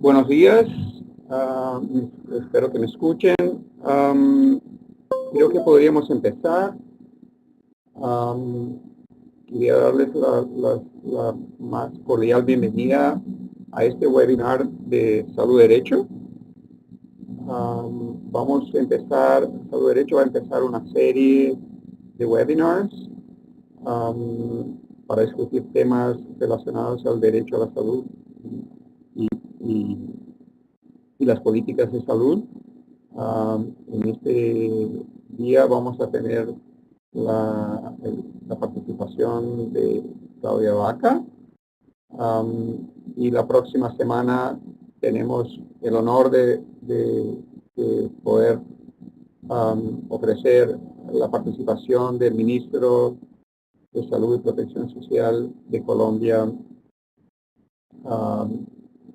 Buenos días, espero que me escuchen. Creo que podríamos empezar. Am, Quería darles la más cordial bienvenida a este webinar de Salud Derecho. Vamos a empezar, Salud Derecho va a empezar una serie de webinars para discutir temas relacionados al derecho a la salud y las políticas de salud. En este día vamos a tener la participación de Claudia Vaca, y la próxima semana tenemos el honor de poder ofrecer la participación del ministro de Salud y Protección Social de Colombia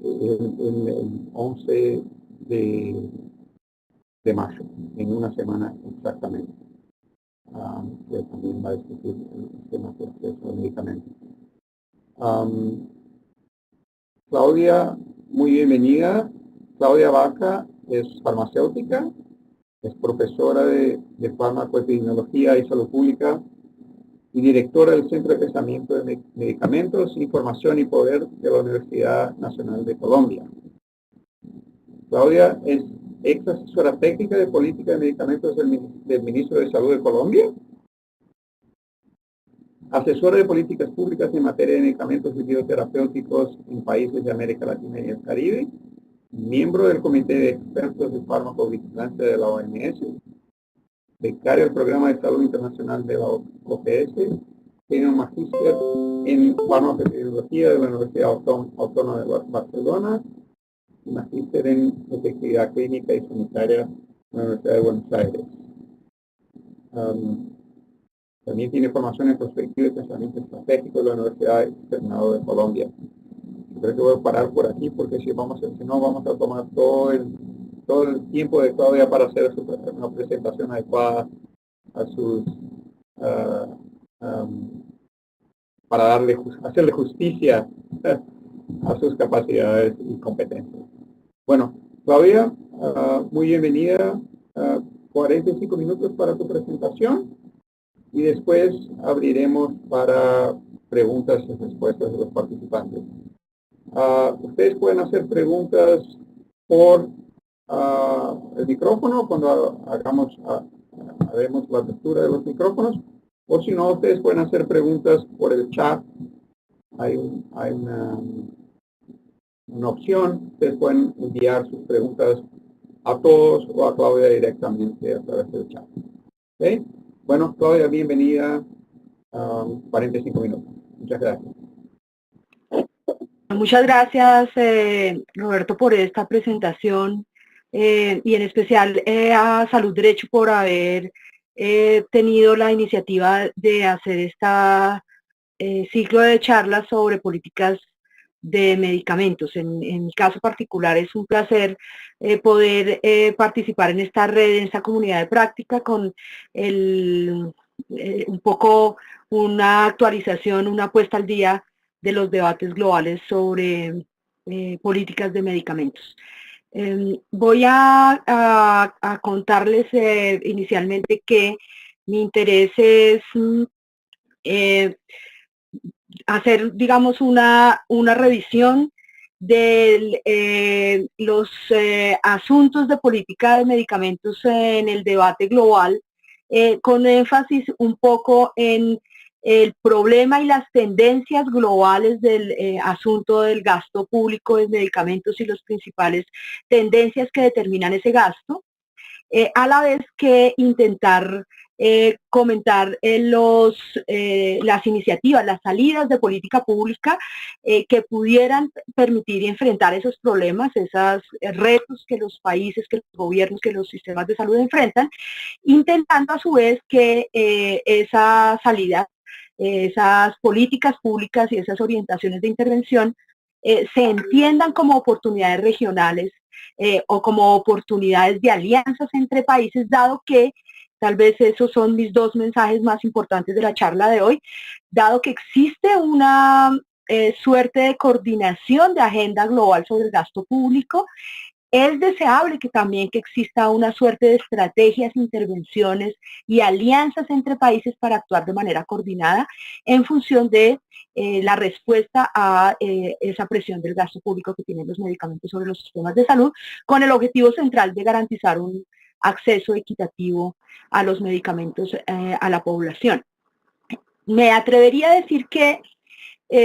en el 11 de mayo, en una semana exactamente, que también va a discutir el tema de acceso a medicamentos. Claudia, muy bienvenida. Claudia Vaca es farmacéutica, es profesora de farmacoepidemiología y salud pública y directora del Centro de Pensamiento de Medicamentos, Información y Poder de la Universidad Nacional de Colombia. Claudia es ex asesora técnica de política de medicamentos del Ministro de Salud de Colombia, asesora de políticas públicas en materia de medicamentos y bioterapéuticos en países de América Latina y el Caribe, miembro del Comité de Expertos de Farmacovigilancia de la OMS, becario del Programa de Salud Internacional de la OPS, tiene un magíster en farmacoepidemiología de la Universidad Autónoma de Barcelona, un magíster en efectividad clínica y sanitaria de la Universidad de Buenos Aires. También tiene formación en perspectiva y pensamiento estratégico de la Universidad Externado de Colombia. Creo que voy a parar por aquí porque si no vamos a tomar todo el tiempo de Claudia para hacer una presentación adecuada a sus para hacerle justicia a sus capacidades y competencias. Bueno, Claudia, muy bienvenida. 45 minutos para tu presentación y después abriremos para preguntas y respuestas de los participantes. Ustedes pueden hacer preguntas por el micrófono cuando haremos la apertura de los micrófonos, o si no, ustedes pueden hacer preguntas por el chat. Hay una opción, ustedes pueden enviar sus preguntas a todos o a Claudia directamente a través del chat. ¿Okay? Bueno, Claudia, bienvenida. 45 minutos. Muchas gracias. Muchas gracias, Roberto, por esta presentación y en especial a Salud Derecho por haber tenido la iniciativa de hacer esta ciclo de charlas sobre políticas de medicamentos. En mi caso particular es un placer poder participar en esta red, en esta comunidad de práctica con un poco una actualización, una puesta al día de los debates globales sobre políticas de medicamentos. Voy a contarles inicialmente que mi interés es hacer, digamos, una revisión de los asuntos de política de medicamentos en el debate global, con énfasis un poco en el problema y las tendencias globales del asunto del gasto público de medicamentos y las principales tendencias que determinan ese gasto, a la vez que intentar comentar las iniciativas, las salidas de política pública que pudieran permitir y enfrentar esos problemas, esos retos que los países, que los gobiernos, que los sistemas de salud enfrentan, intentando a su vez que esa salida, esas políticas públicas y esas orientaciones de intervención se entiendan como oportunidades regionales o como oportunidades de alianzas entre países, dado que tal vez esos son mis dos mensajes más importantes de la charla de hoy, dado que existe una suerte de coordinación de agenda global sobre el gasto público. Es deseable que también que exista una suerte de estrategias, intervenciones y alianzas entre países para actuar de manera coordinada en función de la respuesta a esa presión del gasto público que tienen los medicamentos sobre los sistemas de salud, con el objetivo central de garantizar un acceso equitativo a los medicamentos a la población. Me atrevería a decir que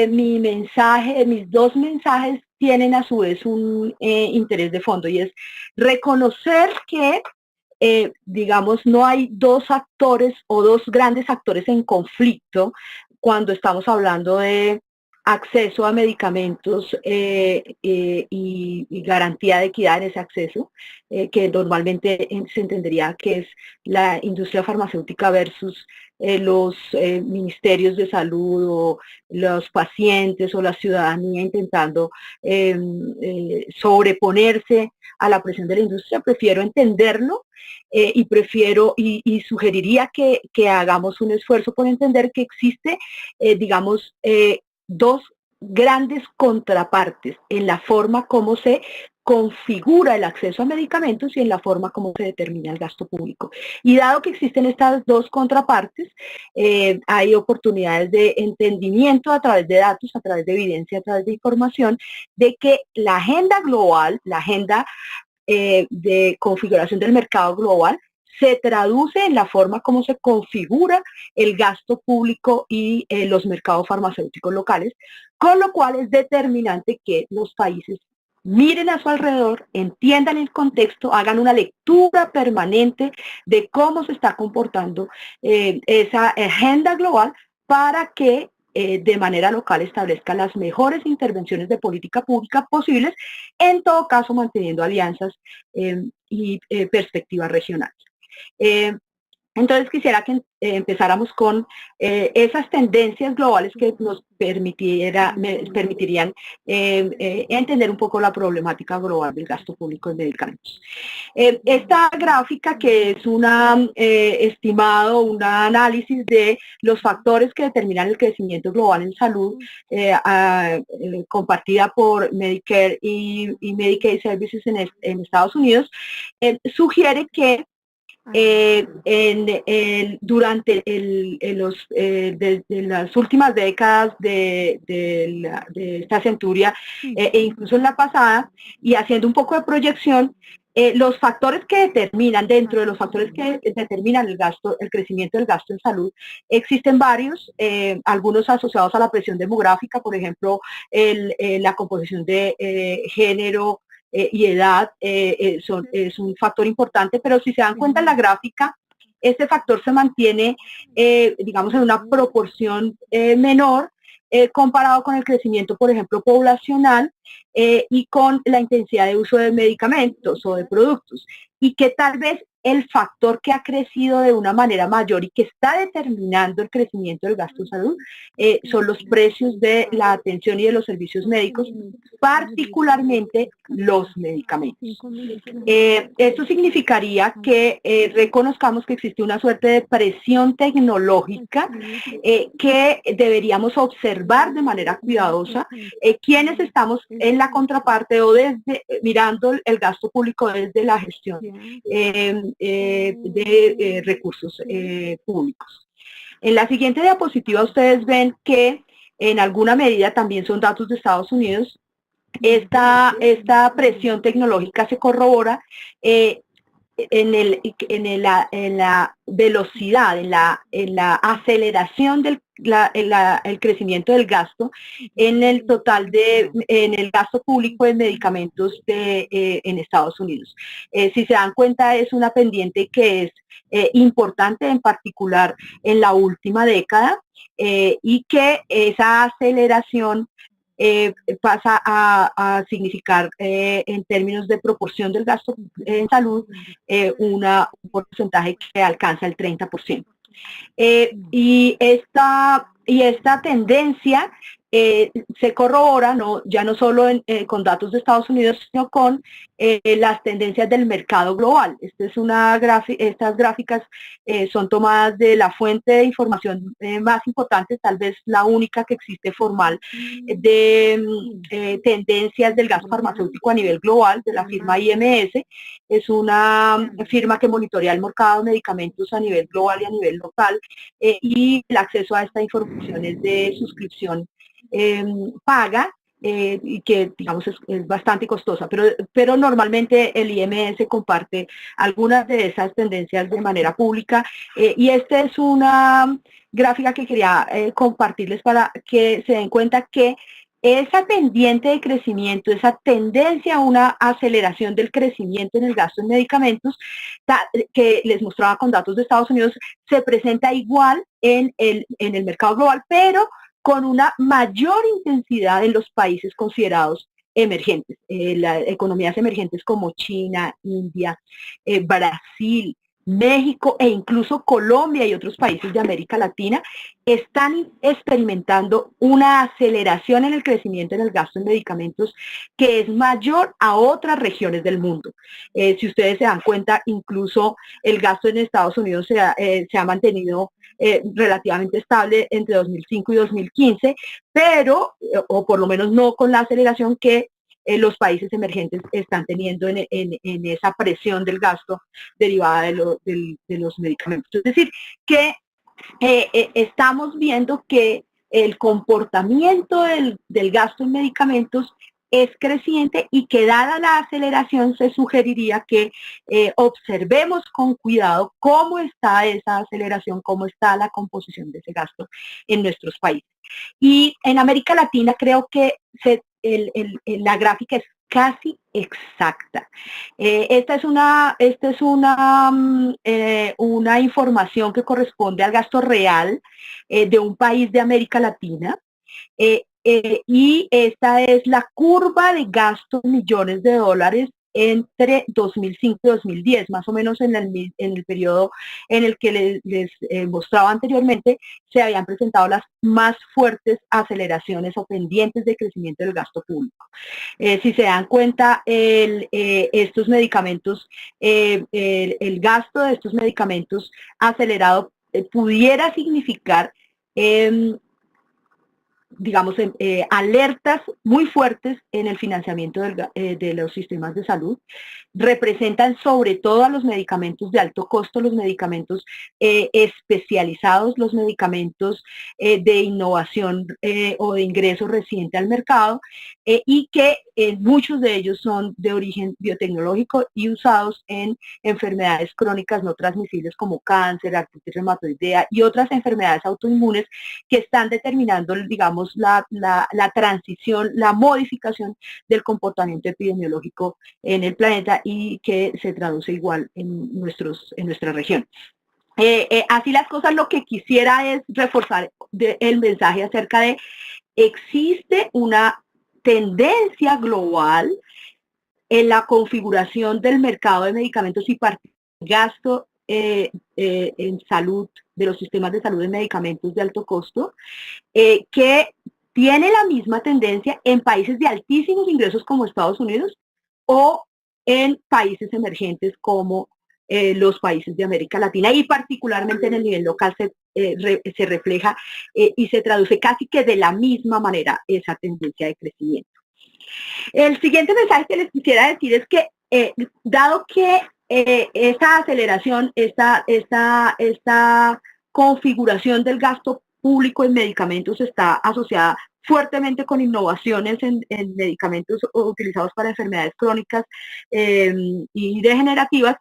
mis dos mensajes tienen a su vez un interés de fondo, y es reconocer que, digamos, no hay dos actores o dos grandes actores en conflicto cuando estamos hablando de acceso a medicamentos y garantía de equidad en ese acceso, que normalmente se entendería que es la industria farmacéutica versus los ministerios de salud o los pacientes o la ciudadanía intentando sobreponerse a la presión de la industria. Prefiero entenderlo y sugeriría que hagamos un esfuerzo por entender que existe, digamos, dos grandes contrapartes en la forma como se configura el acceso a medicamentos y en la forma como se determina el gasto público. Y dado que existen estas dos contrapartes, hay oportunidades de entendimiento a través de datos, a través de evidencia, a través de información, de que la agenda global, la agenda de configuración del mercado global, se traduce en la forma como se configura el gasto público y los mercados farmacéuticos locales, con lo cual es determinante que los países miren a su alrededor, entiendan el contexto, hagan una lectura permanente de cómo se está comportando esa agenda global para que de manera local establezca las mejores intervenciones de política pública posibles, en todo caso manteniendo alianzas y perspectivas regionales. Entonces quisiera que empezáramos con esas tendencias globales que nos permitirían entender un poco la problemática global del gasto público en medicamentos. Esta gráfica, que es un análisis de los factores que determinan el crecimiento global en salud, compartida por Medicare y Medicaid Services en Estados Unidos, sugiere que durante desde las últimas décadas de esta centuria e incluso en la pasada, y haciendo un poco de proyección, los factores que determinan, dentro de los factores que determinan el crecimiento del gasto en salud, existen varios, algunos asociados a la presión demográfica, por ejemplo, la composición de género, y edad es un factor importante, pero si se dan cuenta en la gráfica, este factor se mantiene, digamos, en una proporción menor comparado con el crecimiento, por ejemplo, poblacional y con la intensidad de uso de medicamentos o de productos, y que tal vez el factor que ha crecido de una manera mayor y que está determinando el crecimiento del gasto en salud son los precios de la atención y de los servicios médicos, particularmente los medicamentos. Esto significaría que reconozcamos que existe una suerte de presión tecnológica que deberíamos observar de manera cuidadosa, quienes estamos en la contraparte o mirando el gasto público desde la gestión de recursos públicos. En la siguiente diapositiva ustedes ven que en alguna medida, también son datos de Estados Unidos, esta presión tecnológica se corrobora en la velocidad, en la aceleración del el crecimiento del gasto en el total en el gasto público de medicamentos en Estados Unidos. Si se dan cuenta, es una pendiente que es importante, en particular en la última década, y que esa aceleración pasa a significar en términos de proporción del gasto en salud un porcentaje que alcanza el 30%. Y esta tendencia se corrobora ya no solo con datos de Estados Unidos, sino con las tendencias del mercado global. Estas gráficas son tomadas de la fuente de información más importante, tal vez la única que existe formal, de tendencias del gasto farmacéutico a nivel global, de la firma IMS. Es una firma que monitorea el mercado de medicamentos a nivel global y a nivel local, y el acceso a esta información es de suscripción paga, y que digamos es bastante costosa, pero normalmente el IMS comparte algunas de esas tendencias de manera pública, y esta es una gráfica que quería compartirles para que se den cuenta que esa pendiente de crecimiento, esa tendencia a una aceleración del crecimiento en el gasto en medicamentos, que les mostraba con datos de Estados Unidos, se presenta igual en el mercado global, pero con una mayor intensidad en los países considerados emergentes, las economías emergentes como China, India, Brasil, México e incluso Colombia y otros países de América Latina están experimentando una aceleración en el crecimiento en el gasto en medicamentos que es mayor a otras regiones del mundo. Si ustedes se dan cuenta, incluso el gasto en Estados Unidos se ha mantenido relativamente estable entre 2005 y 2015, pero, o por lo menos no con la aceleración que los países emergentes están teniendo en esa presión del gasto derivada de los medicamentos. Es decir, que estamos viendo que el comportamiento del gasto en medicamentos es creciente y que dada la aceleración se sugeriría que observemos con cuidado cómo está esa aceleración, cómo está la composición de ese gasto en nuestros países. Y en América Latina creo que la gráfica es casi exacta. Esta es una información que corresponde al gasto real de un país de América Latina. Y esta es la curva de gasto en millones de dólares entre 2005 y 2010, más o menos en el periodo en el que les mostraba anteriormente, se habían presentado las más fuertes aceleraciones o pendientes de crecimiento del gasto público. Si se dan cuenta, estos medicamentos, el gasto de estos medicamentos acelerado pudiera significar digamos, alertas muy fuertes en el financiamiento de los sistemas de salud. Representan sobre todo a los medicamentos de alto costo, los medicamentos especializados, los medicamentos de innovación o de ingreso reciente al mercado, y que muchos de ellos son de origen biotecnológico y usados en enfermedades crónicas no transmisibles como cáncer, artritis reumatoidea y otras enfermedades autoinmunes que están determinando, digamos, la transición, la modificación del comportamiento epidemiológico en el planeta y que se traduce igual en nuestra región. Así las cosas, lo que quisiera es reforzar el mensaje acerca de existe una tendencia global en la configuración del mercado de medicamentos y gasto en salud, de los sistemas de salud de medicamentos de alto costo, que tiene la misma tendencia en países de altísimos ingresos como Estados Unidos o en países emergentes como los países de América Latina, y particularmente en el nivel local se refleja y se traduce casi que de la misma manera esa tendencia de crecimiento. El siguiente mensaje que les quisiera decir es que dado que esta aceleración, esta configuración del gasto público en medicamentos está asociada fuertemente con innovaciones en medicamentos utilizados para enfermedades crónicas y degenerativas,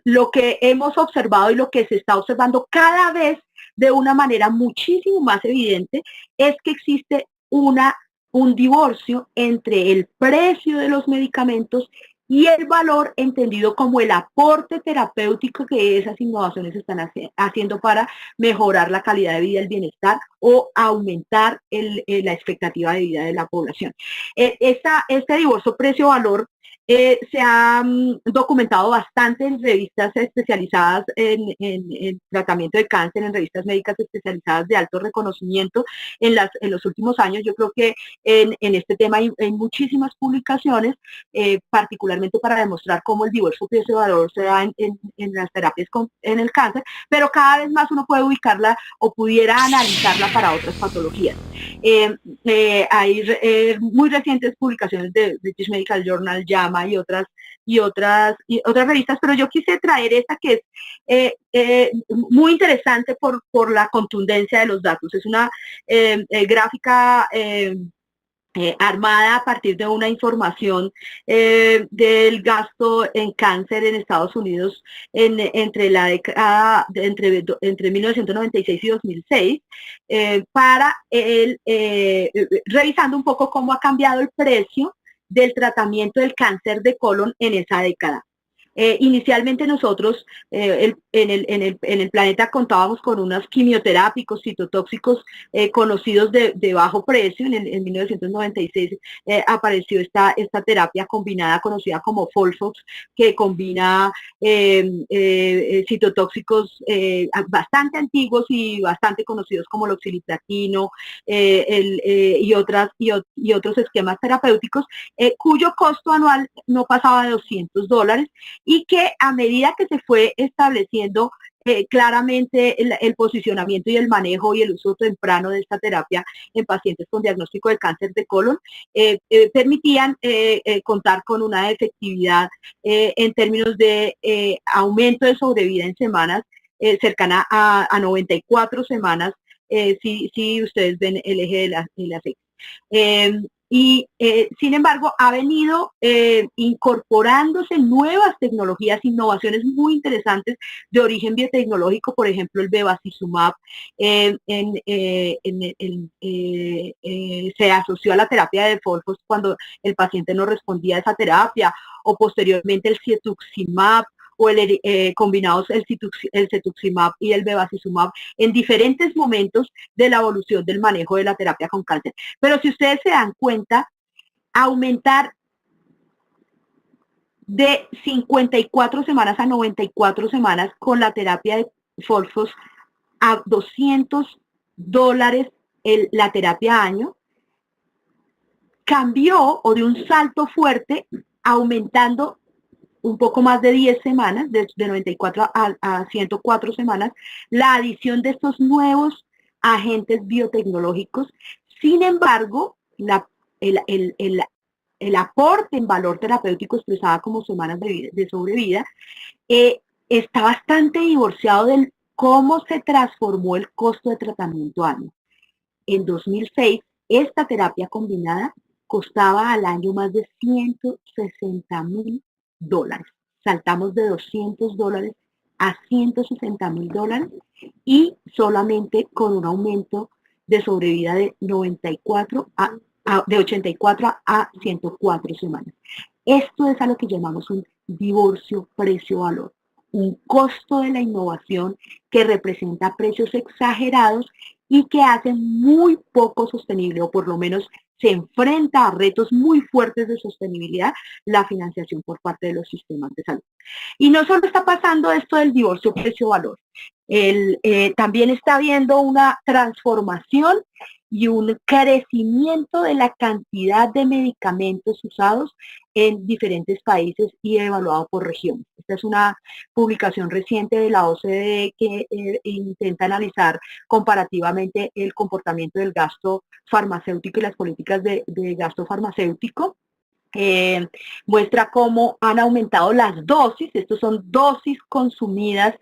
lo que hemos observado y lo que se está observando cada vez de una manera muchísimo más evidente es que existe un divorcio entre el precio de los medicamentos y el valor entendido como el aporte terapéutico que esas innovaciones están haciendo para mejorar la calidad de vida, el bienestar o aumentar la expectativa de vida de la población. Este divorcio precio-valor Se ha documentado bastante en revistas especializadas en tratamiento de cáncer, en revistas médicas especializadas de alto reconocimiento en los últimos años. Yo creo que en este tema hay muchísimas publicaciones, particularmente para demostrar cómo el divorcio precio-valor se da en las terapias en el cáncer, pero cada vez más uno puede ubicarla o pudiera analizarla para otras patologías. Hay muy recientes publicaciones de British Medical Journal, JAMA y otras revistas, pero yo quise traer esta que es muy interesante por la contundencia de los datos. Es una gráfica armada a partir de una información del gasto en cáncer en Estados Unidos entre la década entre 1996 y 2006 revisando un poco cómo ha cambiado el precio del tratamiento del cáncer de colon en esa década. Inicialmente nosotros en el planeta contábamos con unos quimioterápicos citotóxicos conocidos de bajo precio. En 1996 apareció esta terapia combinada conocida como Folfox, que combina citotóxicos bastante antiguos y bastante conocidos como el oxiliplatino y otros esquemas terapéuticos, cuyo costo anual no pasaba de $200, y que a medida que se fue estableciendo claramente el posicionamiento y el manejo y el uso temprano de esta terapia en pacientes con diagnóstico de cáncer de colon, permitían contar con una efectividad en términos de aumento de sobrevida en semanas cercana a 94 semanas, si ustedes ven el eje de la X. Sin embargo, ha venido incorporándose nuevas tecnologías, innovaciones muy interesantes de origen biotecnológico, por ejemplo, el bevacizumab se asoció a la terapia de Folfos cuando el paciente no respondía a esa terapia, o posteriormente el cetuximab, o combinados el cetuximab y el bevacizumab en diferentes momentos de la evolución del manejo de la terapia con cáncer. Pero si ustedes se dan cuenta, aumentar de 54 semanas a 94 semanas con la terapia de Folfos a $200 la terapia año, cambió o de un salto fuerte, aumentando un poco más de 10 semanas, de 94 a 104 semanas, la adición de estos nuevos agentes biotecnológicos. Sin embargo, el aporte en valor terapéutico expresada como semanas de sobrevida está bastante divorciado de cómo se transformó el costo de tratamiento anual. En 2006, esta terapia combinada costaba al año más de $160,000. Saltamos de $200 a $160,000 y solamente con un aumento de sobrevida de 84 a 104 semanas. Esto es a lo que llamamos un divorcio precio-valor, un costo de la innovación que representa precios exagerados y que hace muy poco sostenible, o por lo menos se enfrenta a retos muy fuertes de sostenibilidad, la financiación por parte de los sistemas de salud. Y no solo está pasando esto del divorcio precio-valor, también está habiendo una transformación y un crecimiento de la cantidad de medicamentos usados en diferentes países y evaluado por región. Esta es una publicación reciente de la OCDE que intenta analizar comparativamente el comportamiento del gasto farmacéutico y las políticas de gasto farmacéutico. Muestra cómo han aumentado las dosis. Estos son dosis consumidas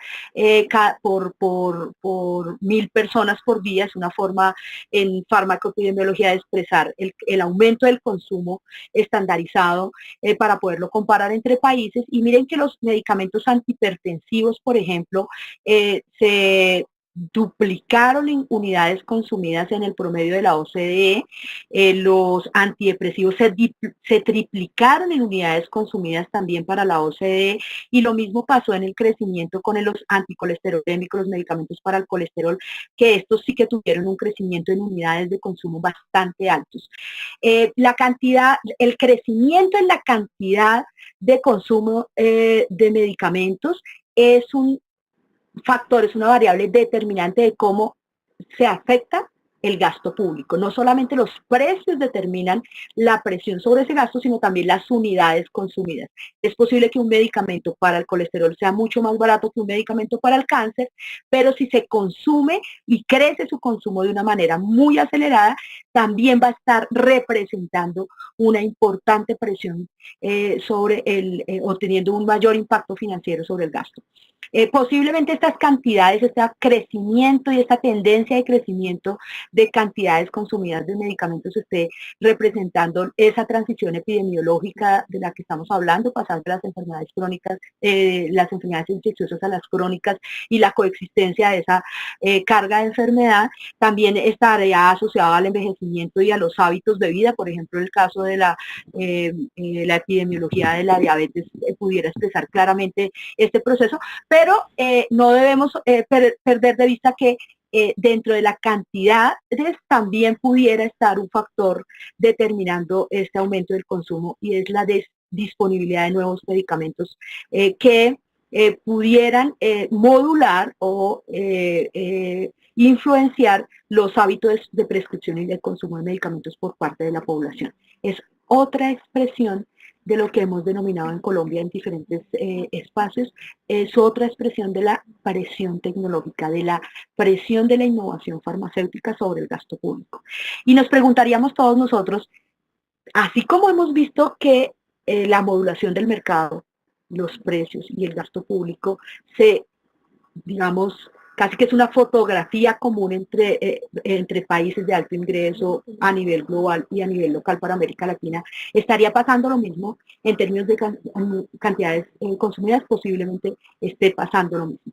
por 1.000 personas por día. Es una forma en farmacoepidemiología de expresar el aumento del consumo estandarizado para poderlo comparar entre países. Y miren que los medicamentos antihipertensivos, por ejemplo, se duplicaron en unidades consumidas en el promedio de la OCDE, los antidepresivos se triplicaron en unidades consumidas también para la OCDE, y lo mismo pasó en el crecimiento con los anticolesterolémicos, los medicamentos para el colesterol, que estos sí que tuvieron un crecimiento en unidades de consumo bastante altos. El crecimiento en la cantidad de consumo de medicamentos es un factor, es una variable determinante de cómo se afecta el gasto público. No solamente los precios determinan la presión sobre ese gasto, sino también las unidades consumidas. Es posible que un medicamento para el colesterol sea mucho más barato que un medicamento para el cáncer, pero si se consume y crece su consumo de una manera muy acelerada, también va a estar representando una importante presión sobre o teniendo un mayor impacto financiero sobre el gasto. Posiblemente estas cantidades, este crecimiento y esta tendencia de crecimiento de cantidades consumidas de medicamentos esté representando esa transición epidemiológica de la que estamos hablando, pasar de las enfermedades crónicas, las enfermedades infecciosas a las crónicas y la coexistencia de esa carga de enfermedad. También estaría asociada al envejecimiento y a los hábitos de vida, por ejemplo, el caso de la epidemiología de la diabetes pudiera expresar claramente este proceso, pero no debemos perder de vista que dentro de la cantidad también pudiera estar un factor determinando este aumento del consumo y es la disponibilidad de nuevos medicamentos que pudieran modular o influenciar los hábitos de prescripción y de consumo de medicamentos por parte de la población. Es otra expresión de lo que hemos denominado en Colombia en diferentes espacios, es otra expresión de la presión tecnológica, de la presión de la innovación farmacéutica sobre el gasto público. Y nos preguntaríamos todos nosotros, así como hemos visto que la modulación del mercado, los precios y el gasto público digamos, casi que es una fotografía común entre países de alto ingreso a nivel global y a nivel local para América Latina, estaría pasando lo mismo en términos de cantidades consumidas, posiblemente esté pasando lo mismo.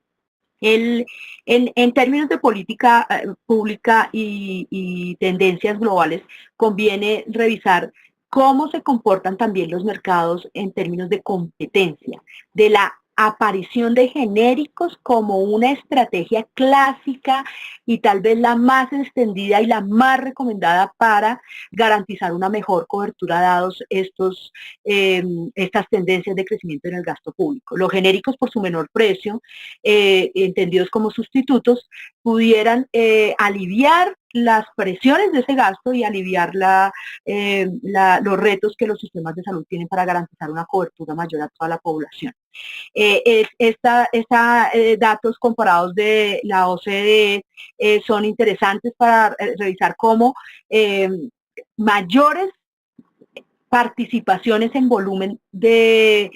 En términos de política pública y tendencias globales, conviene revisar cómo se comportan también los mercados en términos de competencia, de la aparición de genéricos como una estrategia clásica y tal vez la más extendida y la más recomendada para garantizar una mejor cobertura dados estas tendencias de crecimiento en el gasto público. Los genéricos por su menor precio, entendidos como sustitutos, pudieran aliviar las presiones de ese gasto y aliviar los retos que los sistemas de salud tienen para garantizar una cobertura mayor a toda la población. Datos comparados de la OCDE son interesantes para revisar cómo mayores participaciones en volumen de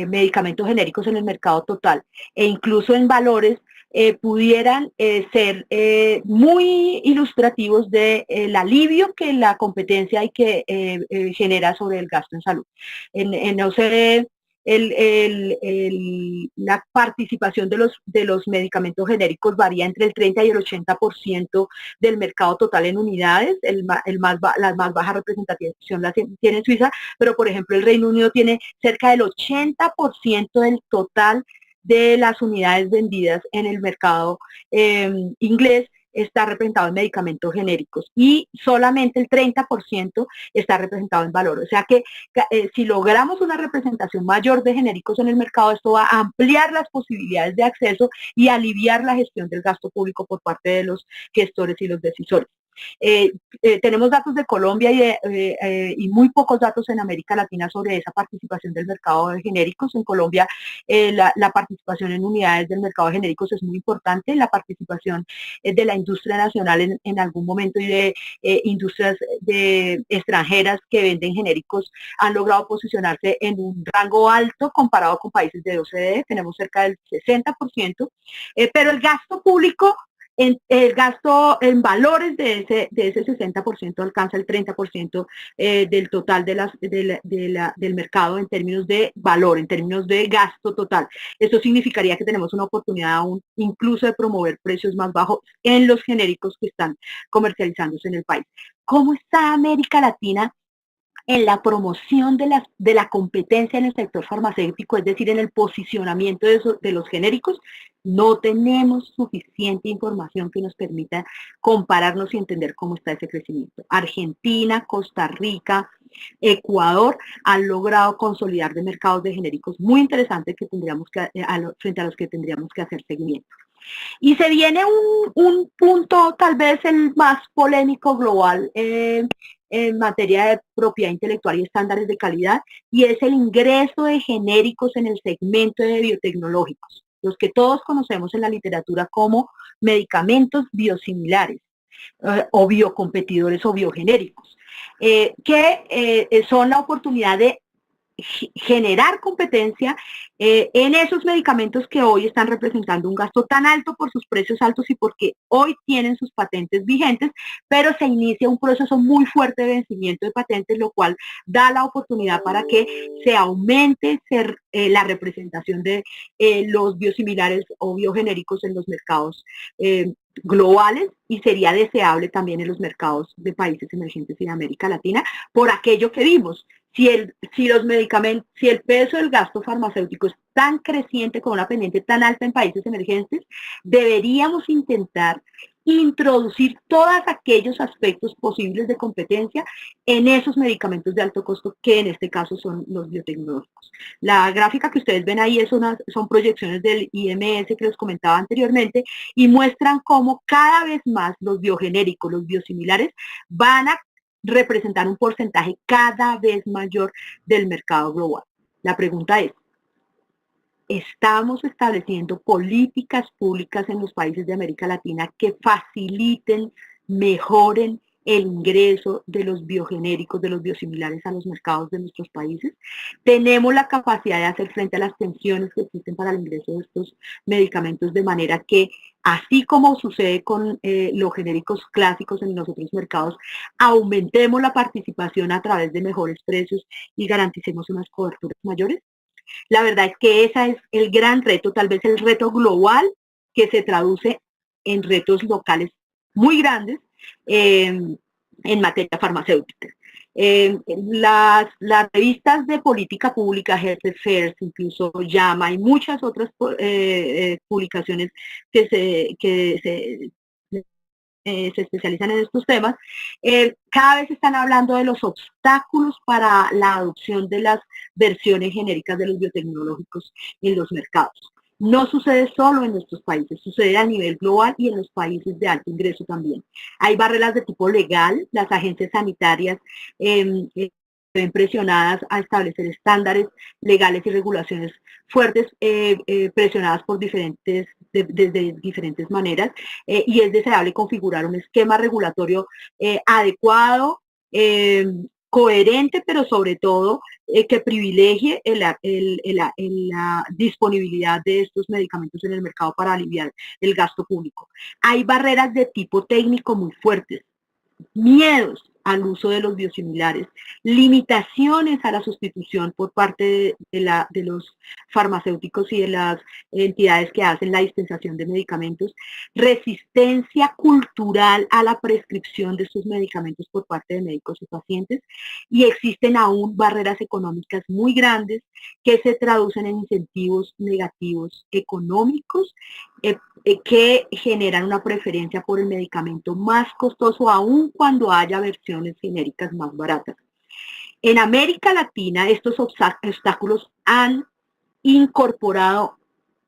medicamentos genéricos en el mercado total e incluso en valores pudieran ser muy ilustrativos del alivio que la competencia y que genera sobre el gasto en salud. En OCDE, la participación de los medicamentos genéricos varía entre el 30 y el 80% del mercado total en unidades. La más baja representación la tiene Suiza, pero por ejemplo el Reino Unido tiene cerca del 80% del total de las unidades vendidas en el mercado inglés está representado en medicamentos genéricos y solamente el 30% está representado en valor. O sea que si logramos una representación mayor de genéricos en el mercado, esto va a ampliar las posibilidades de acceso y aliviar la gestión del gasto público por parte de los gestores y los decisores. Tenemos datos de Colombia y muy pocos datos en América Latina sobre esa participación del mercado de genéricos. En Colombia la participación en unidades del mercado de genéricos es muy importante, la participación de la industria nacional en algún momento y de industrias extranjeras que venden genéricos han logrado posicionarse en un rango alto comparado con países de OCDE, tenemos cerca del 60%, pero el gasto público el gasto en valores de ese 60% alcanza el 30% del total del mercado en términos de valor, en términos de gasto total. Esto significaría que tenemos una oportunidad aún incluso de promover precios más bajos en los genéricos que están comercializándose en el país. ¿Cómo está América Latina en la promoción de la competencia en el sector farmacéutico, es decir, en el posicionamiento de los genéricos? No tenemos suficiente información que nos permita compararnos y entender cómo está ese crecimiento. Argentina, Costa Rica, Ecuador han logrado consolidar de mercados de genéricos muy interesantes que tendríamos que, frente a los que tendríamos que hacer seguimiento. Y se viene un punto tal vez el más polémico global en materia de propiedad intelectual y estándares de calidad, y es el ingreso de genéricos en el segmento de biotecnológicos, los que todos conocemos en la literatura como medicamentos biosimilares o biocompetidores o biogenéricos, que son la oportunidad de generar competencia en esos medicamentos que hoy están representando un gasto tan alto por sus precios altos y porque hoy tienen sus patentes vigentes, pero se inicia un proceso muy fuerte de vencimiento de patentes, lo cual da la oportunidad para que se aumente la representación de los biosimilares o biogenéricos en los mercados globales, y sería deseable también en los mercados de países emergentes y de América Latina, por aquello que vimos. Si los medicamentos, si el peso del gasto farmacéutico es tan creciente con una pendiente tan alta en países emergentes, deberíamos intentar introducir todos aquellos aspectos posibles de competencia en esos medicamentos de alto costo, que en este caso son los biotecnológicos. La gráfica que ustedes ven ahí son proyecciones del IMS que les comentaba anteriormente, y muestran cómo cada vez más los biogenéricos, los biosimilares, van a representar un porcentaje cada vez mayor del mercado global. La pregunta es, ¿estamos estableciendo políticas públicas en los países de América Latina que faciliten, mejoren el ingreso de los biogenéricos, de los biosimilares a los mercados de nuestros países? ¿Tenemos la capacidad de hacer frente a las tensiones que existen para el ingreso de estos medicamentos, de manera que, así como sucede con los genéricos clásicos en los otros mercados, aumentemos la participación a través de mejores precios y garanticemos unas coberturas mayores? La verdad es que ese es el gran reto, tal vez el reto global, que se traduce en retos locales muy grandes en materia farmacéutica. Las revistas de política pública, Health Affairs, incluso JAMA y muchas otras publicaciones que se especializan en estos temas, cada vez están hablando de los obstáculos para la adopción de las versiones genéricas de los biotecnológicos en los mercados. No sucede solo en nuestros países, sucede a nivel global y en los países de alto ingreso también. Hay barreras de tipo legal, las agencias sanitarias se ven presionadas a establecer estándares legales y regulaciones fuertes, presionadas por desde diferentes maneras, y es deseable configurar un esquema regulatorio adecuado, coherente, pero sobre todo que privilegie la disponibilidad de estos medicamentos en el mercado para aliviar el gasto público. Hay barreras de tipo técnico muy fuertes, miedos al uso de los biosimilares, limitaciones a la sustitución por parte de los farmacéuticos y de las entidades que hacen la dispensación de medicamentos, resistencia cultural a la prescripción de estos medicamentos por parte de médicos y pacientes, y existen aún barreras económicas muy grandes que se traducen en incentivos negativos económicos que generan una preferencia por el medicamento más costoso, aun cuando haya versiones genéricas más baratas. En América Latina, estos obstáculos han incorporado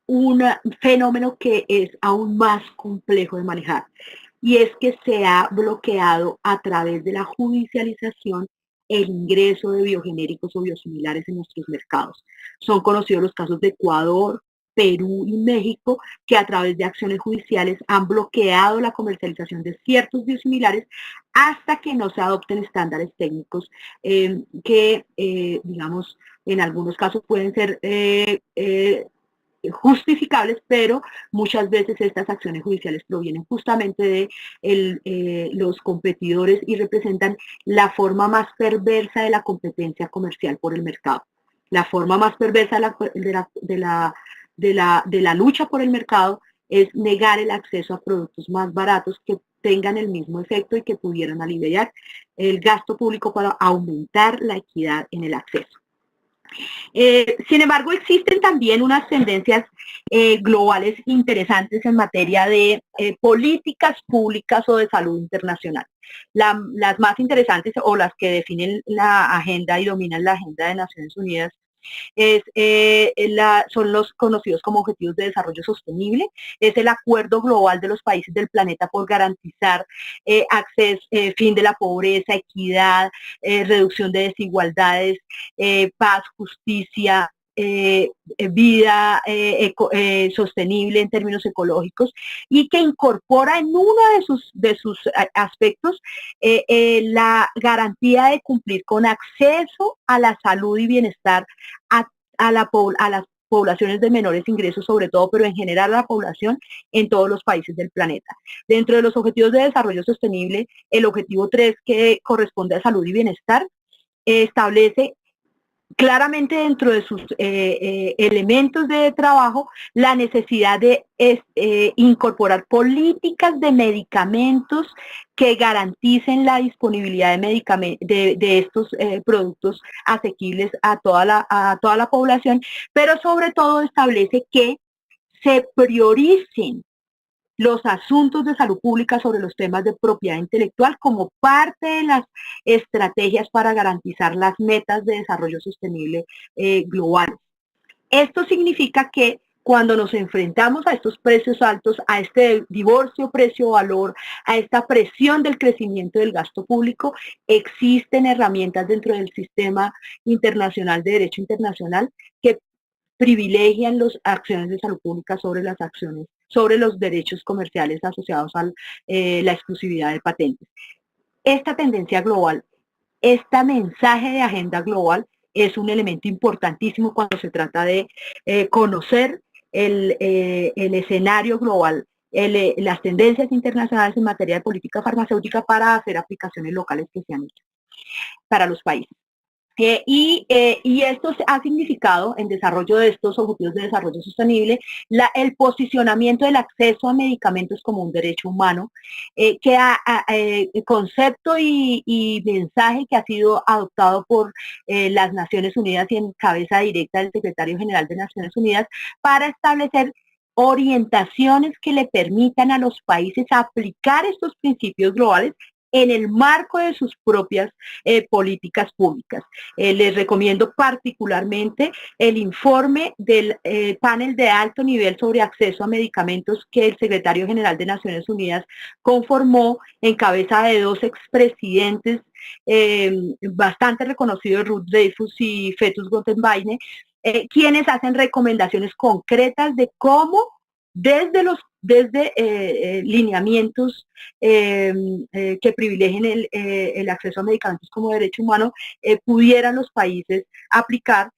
un fenómeno que es aún más complejo de manejar, y es que se ha bloqueado a través de la judicialización el ingreso de biogenéricos o biosimilares en nuestros mercados. Son conocidos los casos de Ecuador, Perú y México, que a través de acciones judiciales han bloqueado la comercialización de ciertos biosimilares hasta que no se adopten estándares técnicos que, digamos, en algunos casos pueden ser justificables, pero muchas veces estas acciones judiciales provienen justamente de los competidores y representan la forma más perversa de la competencia comercial por el mercado. La forma más perversa de la lucha por el mercado es negar el acceso a productos más baratos que tengan el mismo efecto y que pudieran aliviar el gasto público para aumentar la equidad en el acceso. Sin embargo, existen también unas tendencias globales interesantes en materia de políticas públicas o de salud internacional. Las más interesantes o las que definen la agenda y dominan la agenda de Naciones Unidas son los conocidos como Objetivos de Desarrollo Sostenible. Es el acuerdo global de los países del planeta por garantizar acceso, fin de la pobreza, equidad, reducción de desigualdades, paz, justicia, vida sostenible en términos ecológicos, y que incorpora en uno de sus aspectos la garantía de cumplir con acceso a la salud y bienestar a las poblaciones de menores ingresos sobre todo, pero en general a la población en todos los países del planeta. Dentro de los objetivos de desarrollo sostenible, el objetivo 3, que corresponde a salud y bienestar, establece claramente dentro de sus elementos de trabajo la necesidad de incorporar políticas de medicamentos que garanticen la disponibilidad de estos productos asequibles a toda la población, pero sobre todo establece que se prioricen los asuntos de salud pública sobre los temas de propiedad intelectual como parte de las estrategias para garantizar las metas de desarrollo sostenible global. Esto significa que cuando nos enfrentamos a estos precios altos, a este divorcio precio-valor, a esta presión del crecimiento del gasto público, existen herramientas dentro del sistema internacional de derecho internacional que privilegian las acciones de salud pública sobre las acciones, sobre los derechos comerciales asociados a la exclusividad de patentes. Esta tendencia global, este mensaje de agenda global es un elemento importantísimo cuando se trata de conocer el escenario global, las tendencias internacionales en materia de política farmacéutica para hacer aplicaciones locales que sean hechas para los países. Y esto ha significado, en desarrollo de estos objetivos de desarrollo sostenible, el posicionamiento del acceso a medicamentos como un derecho humano, concepto y mensaje que ha sido adoptado por las Naciones Unidas y en cabeza directa del secretario general de Naciones Unidas para establecer orientaciones que le permitan a los países aplicar estos principios globales en el marco de sus propias políticas públicas. Les recomiendo particularmente el informe del panel de alto nivel sobre acceso a medicamentos que el secretario general de Naciones Unidas conformó en cabeza de dos expresidentes bastante reconocidos, Ruth Dreyfus y Fetus Gottenbeine, quienes hacen recomendaciones concretas de cómo desde lineamientos que privilegien el acceso a medicamentos como derecho humano, pudieran los países aplicar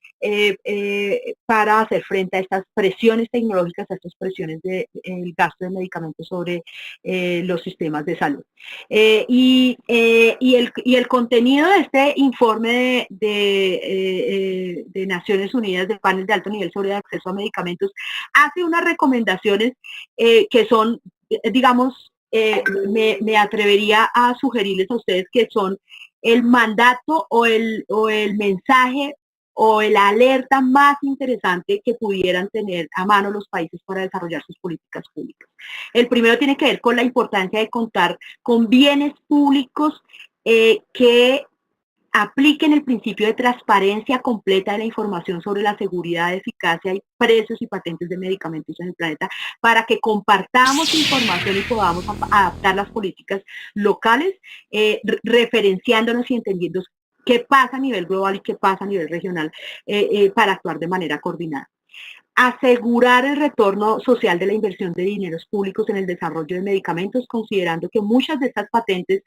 para hacer frente a estas presiones tecnológicas, a estas presiones del gasto de medicamentos sobre los sistemas de salud. Y el contenido de este informe de Naciones Unidas, del panel de alto nivel sobre acceso a medicamentos, hace unas recomendaciones que son, digamos, me atrevería a sugerirles a ustedes que son el mandato o el mensaje o la alerta más interesante que pudieran tener a mano los países para desarrollar sus políticas públicas. El primero tiene que ver con la importancia de contar con bienes públicos que apliquen el principio de transparencia completa de la información sobre la seguridad, eficacia y precios y patentes de medicamentos en el planeta, para que compartamos información y podamos adaptar las políticas locales, referenciándonos y entendiendo qué pasa a nivel global y qué pasa a nivel regional, para actuar de manera coordinada. Asegurar el retorno social de la inversión de dineros públicos en el desarrollo de medicamentos, considerando que muchas de estas patentes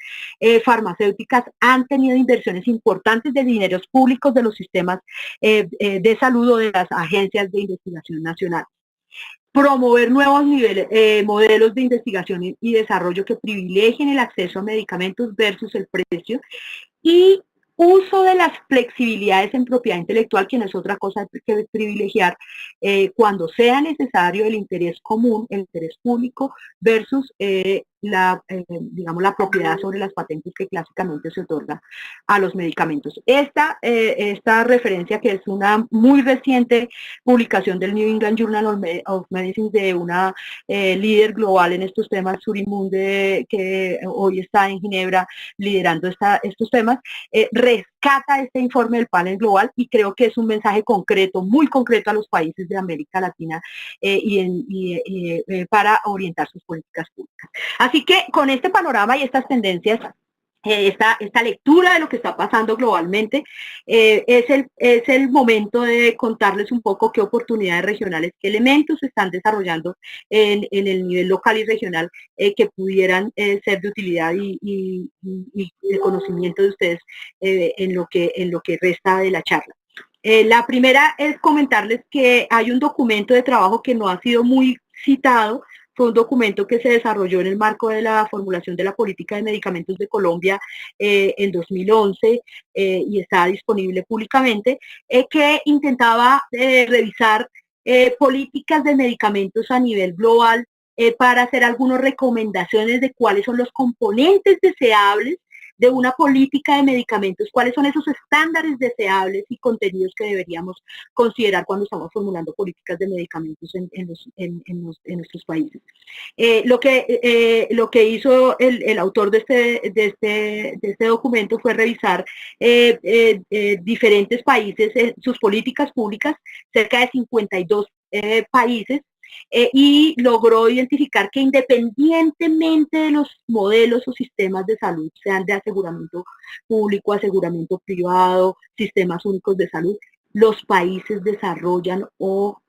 farmacéuticas han tenido inversiones importantes de dineros públicos de los sistemas de salud o de las agencias de investigación nacional. Promover nuevos modelos de investigación y desarrollo que privilegien el acceso a medicamentos versus el precio, y uso de las flexibilidades en propiedad intelectual, que no es otra cosa que privilegiar cuando sea necesario el interés común, el interés público versus digamos, la propiedad sobre las patentes que clásicamente se otorga a los medicamentos. Esta referencia, que es una muy reciente publicación del New England Journal of Medicine de una líder global en estos temas, Surimunde, que hoy está en Ginebra liderando estos temas, rescata este informe del panel global y creo que es un mensaje concreto, muy concreto a los países de América Latina para orientar sus políticas públicas. Así que con este panorama y estas tendencias, esta lectura de lo que está pasando globalmente, es el momento de contarles un poco qué oportunidades regionales, qué elementos se están desarrollando en el nivel local y regional que pudieran ser de utilidad y de conocimiento de ustedes en lo que resta de la charla. La primera es comentarles que hay un documento de trabajo que no ha sido muy citado. Fue un documento que se desarrolló en el marco de la formulación de la política de medicamentos de Colombia en 2011 y está disponible públicamente, que intentaba revisar políticas de medicamentos a nivel global para hacer algunas recomendaciones de cuáles son los componentes deseables de una política de medicamentos, cuáles son esos estándares deseables y contenidos que deberíamos considerar cuando estamos formulando políticas de medicamentos en nuestros países. Lo que hizo el autor de este documento fue revisar diferentes países, sus políticas públicas, cerca de 52 países, y logró identificar que independientemente de los modelos o sistemas de salud, sean de aseguramiento público, aseguramiento privado, sistemas únicos de salud, los países desarrollan o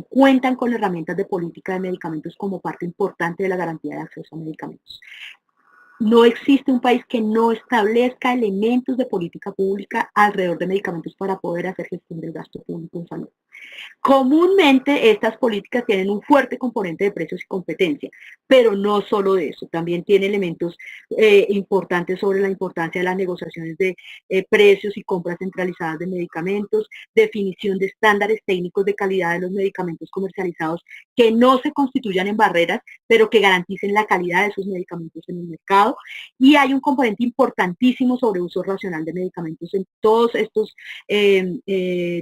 cuentan con herramientas de política de medicamentos como parte importante de la garantía de acceso a medicamentos. No existe un país que no establezca elementos de política pública alrededor de medicamentos para poder hacer gestión del gasto público en salud. Comúnmente estas políticas tienen un fuerte componente de precios y competencia, pero no solo de eso, también tiene elementos importantes sobre la importancia de las negociaciones de precios y compras centralizadas de medicamentos, definición de estándares técnicos de calidad de los medicamentos comercializados que no se constituyan en barreras, pero que garanticen la calidad de esos medicamentos en el mercado. Y hay un componente importantísimo sobre uso racional de medicamentos en todos estos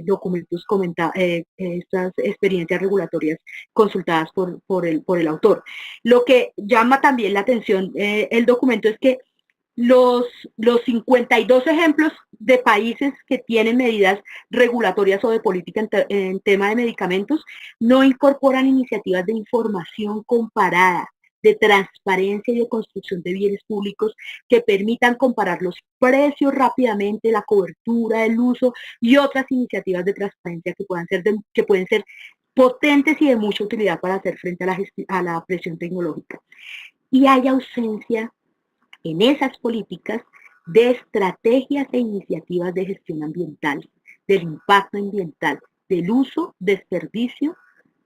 documentos comentados, estas experiencias regulatorias consultadas por el autor. Lo que llama también la atención el documento es que los 52 ejemplos de países que tienen medidas regulatorias o de política en tema de medicamentos no incorporan iniciativas de información comparada, de transparencia y de construcción de bienes públicos que permitan comparar los precios rápidamente, la cobertura, el uso y otras iniciativas de transparencia que pueden ser potentes y de mucha utilidad para hacer frente a la presión tecnológica. Y hay ausencia en esas políticas de estrategias e iniciativas de gestión ambiental, del impacto ambiental, del uso, desperdicio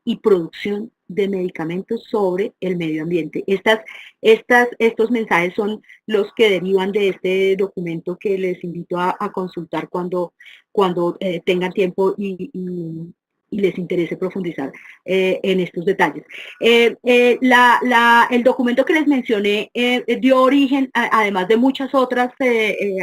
y producción de medicamentos sobre el medio ambiente. Estos mensajes son los que derivan de este documento que les invito a consultar cuando tengan tiempo y les interese profundizar en estos detalles. El documento que les mencioné dio origen, además de muchas otras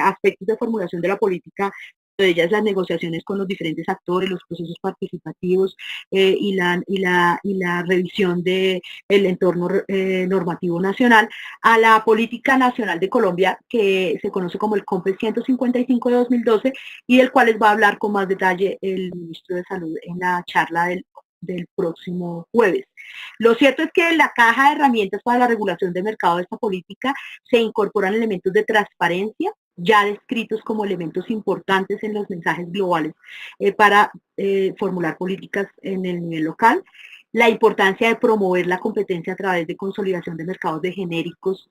aspectos de formulación de la política, de ellas las negociaciones con los diferentes actores, los procesos participativos y la revisión del entorno normativo nacional, a la Política Nacional de Colombia, que se conoce como el COMPE 155 de 2012, y del cual les va a hablar con más detalle el ministro de Salud en la charla del próximo jueves. Lo cierto es que en la caja de herramientas para la regulación del mercado de esta política se incorporan elementos de transparencia, ya descritos como elementos importantes en los mensajes globales para formular políticas en el nivel local, la importancia de promover la competencia a través de consolidación de mercados de genéricos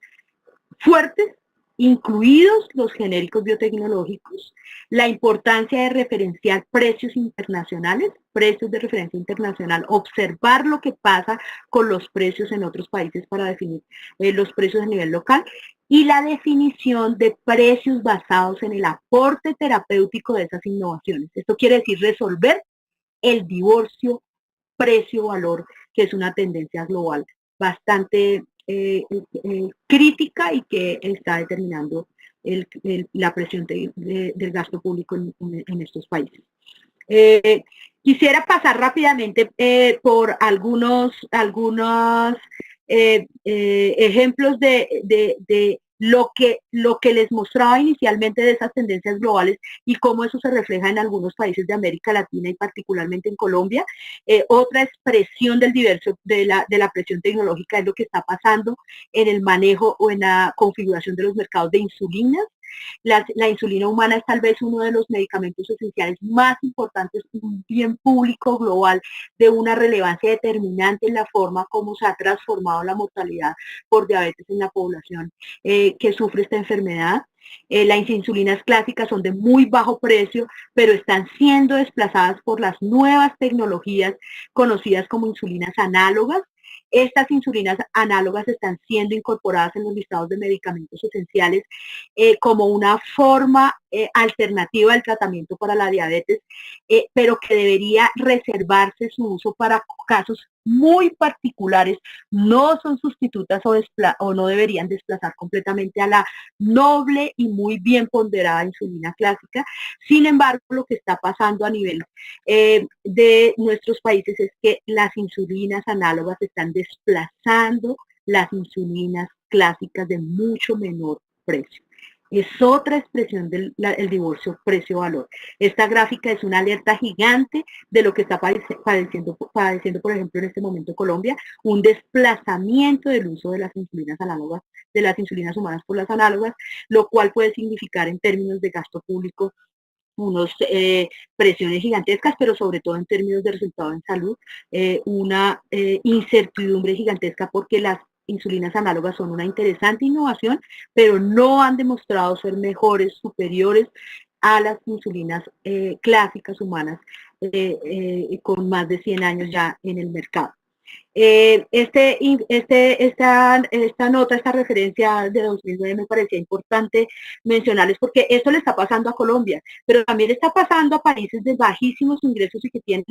fuertes, incluidos los genéricos biotecnológicos, la importancia de referenciar precios internacionales, precios de referencia internacional, observar lo que pasa con los precios en otros países para definir los precios a nivel local, y la definición de precios basados en el aporte terapéutico de esas innovaciones. Esto quiere decir resolver el divorcio precio-valor, que es una tendencia global bastante crítica y que está determinando la presión del gasto público en estos países. Quisiera pasar rápidamente por algunos ejemplos de lo que les mostraba inicialmente de esas tendencias globales y cómo eso se refleja en algunos países de América Latina y particularmente en Colombia. Otra expresión de la presión tecnológica es lo que está pasando en el manejo o en la configuración de los mercados de insulinas. La insulina humana es tal vez uno de los medicamentos esenciales más importantes, un bien público global de una relevancia determinante en la forma como se ha transformado la mortalidad por diabetes en la población que sufre esta enfermedad. Las insulinas clásicas son de muy bajo precio, pero están siendo desplazadas por las nuevas tecnologías conocidas como insulinas análogas. Estas insulinas análogas están siendo incorporadas en los listados de medicamentos esenciales como una forma alternativa al tratamiento para la diabetes, pero que debería reservarse su uso para casos muy particulares. No son sustitutas o no deberían desplazar completamente a la noble y muy bien ponderada insulina clásica. Sin embargo, lo que está pasando a nivel de nuestros países es que las insulinas análogas están desplazando las insulinas clásicas de mucho menor precio. Es otra expresión del divorcio precio-valor. Esta gráfica es una alerta gigante de lo que está padeciendo, por ejemplo, en este momento Colombia, un desplazamiento del uso de las insulinas análogas, de las insulinas humanas por las análogas, lo cual puede significar en términos de gasto público unos presiones gigantescas, pero sobre todo en términos de resultado en salud, una incertidumbre gigantesca porque las insulinas análogas son una interesante innovación, pero no han demostrado ser mejores, superiores a las insulinas clásicas humanas con más de 100 años ya en el mercado. Esta referencia de 2009 me parecía importante mencionarles porque esto le está pasando a Colombia, pero también está pasando a países de bajísimos ingresos y que tienen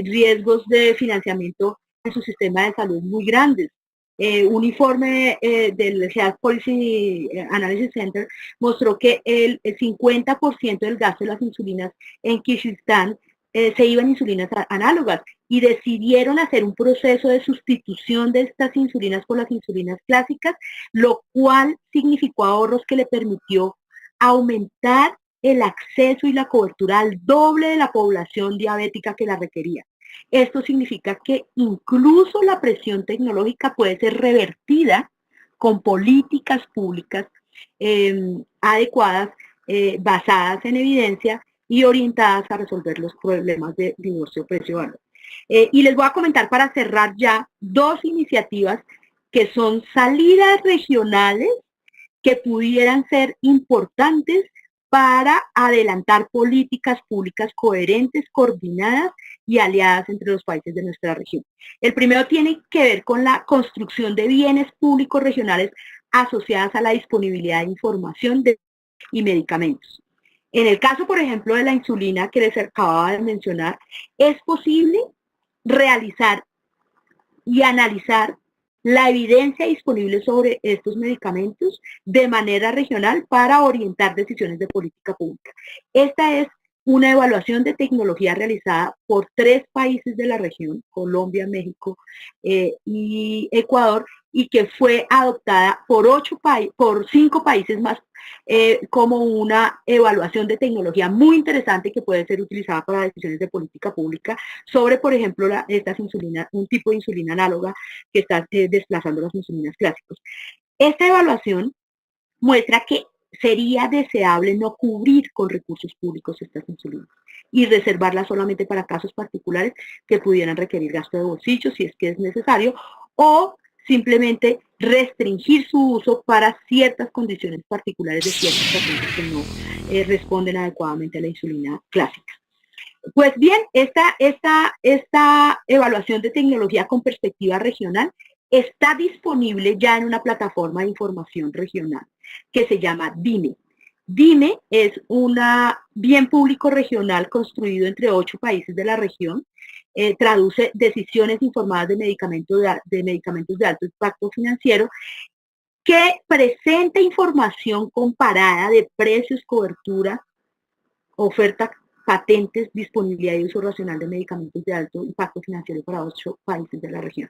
riesgos de financiamiento en su sistema de salud muy grandes. Un informe del Health Policy Analysis Center mostró que el 50% del gasto de las insulinas en Kirguistán se iba en insulinas análogas y decidieron hacer un proceso de sustitución de estas insulinas por las insulinas clásicas, lo cual significó ahorros que le permitió aumentar el acceso y la cobertura al doble de la población diabética que la requería. Esto significa que incluso la presión tecnológica puede ser revertida con políticas públicas adecuadas, basadas en evidencia y orientadas a resolver los problemas de divorcio precio-valor. Y les voy a comentar para cerrar ya dos iniciativas que son salidas regionales que pudieran ser importantes para adelantar políticas públicas coherentes, coordinadas y aliadas entre los países de nuestra región. El primero tiene que ver con la construcción de bienes públicos regionales asociadas a la disponibilidad de información y medicamentos. En el caso, por ejemplo, de la insulina que les acababa de mencionar, es posible realizar y analizar la evidencia disponible sobre estos medicamentos de manera regional para orientar decisiones de política pública. Esta es una evaluación de tecnología realizada por 3 países de la región, Colombia, México y Ecuador, y que fue adoptada por 5 países más como una evaluación de tecnología muy interesante que puede ser utilizada para decisiones de política pública sobre, por ejemplo, estas insulinas, un tipo de insulina análoga que está desplazando las insulinas clásicas. Esta evaluación muestra que sería deseable no cubrir con recursos públicos estas insulinas y reservarlas solamente para casos particulares que pudieran requerir gasto de bolsillo si es que es necesario, o simplemente restringir su uso para ciertas condiciones particulares de ciertos pacientes que no responden adecuadamente a la insulina clásica. Pues bien, esta evaluación de tecnología con perspectiva regional está disponible ya en una plataforma de información regional que se llama DIME. DIME es un bien público regional construido entre 8 países de la región traduce decisiones informadas de medicamentos de alto impacto financiero, que presenta información comparada de precios, cobertura, oferta, patentes, disponibilidad y uso racional de medicamentos de alto impacto financiero para 8 países de la región.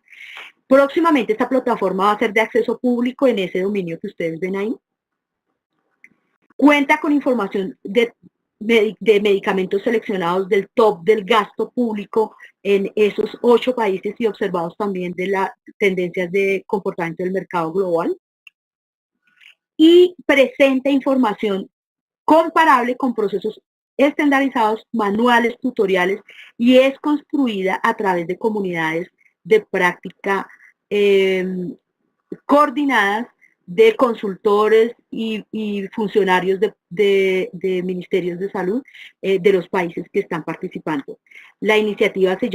Próximamente esta plataforma va a ser de acceso público en ese dominio que ustedes ven ahí. Cuenta con información de medicamentos seleccionados del top del gasto público en esos 8 países y observados también de las tendencias de comportamiento del mercado global. Y presenta información comparable con procesos estandarizados, manuales, tutoriales, y es construida a través de comunidades de práctica coordinadas de consultores y funcionarios de ministerios de salud de los países que están participando. La iniciativa se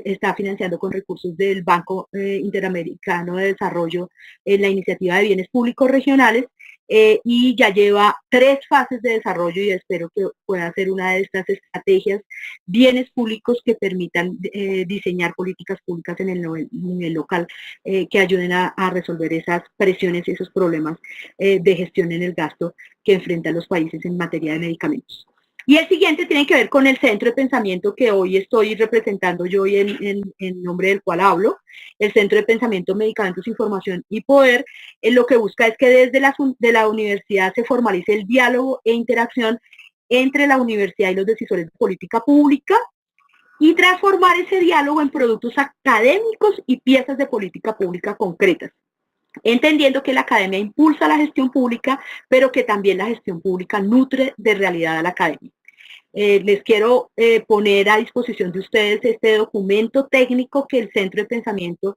está financiando con recursos del Banco Interamericano de Desarrollo en la iniciativa de bienes públicos regionales, y ya lleva 3 fases de desarrollo, y espero que pueda ser una de estas estrategias, bienes públicos que permitan diseñar políticas públicas en el nivel local, que ayuden a resolver esas presiones y esos problemas de gestión en el gasto que enfrentan los países en materia de medicamentos. Y el siguiente tiene que ver con el centro de pensamiento que hoy estoy representando yo y en nombre del cual hablo. El Centro de Pensamiento, Medicamentos, Información y Poder, lo que busca es que desde la universidad se formalice el diálogo e interacción entre la universidad y los decisores de política pública, y transformar ese diálogo en productos académicos y piezas de política pública concretas, entendiendo que la academia impulsa la gestión pública, pero que también la gestión pública nutre de realidad a la academia. Les quiero poner a disposición de ustedes este documento técnico que el Centro de Pensamiento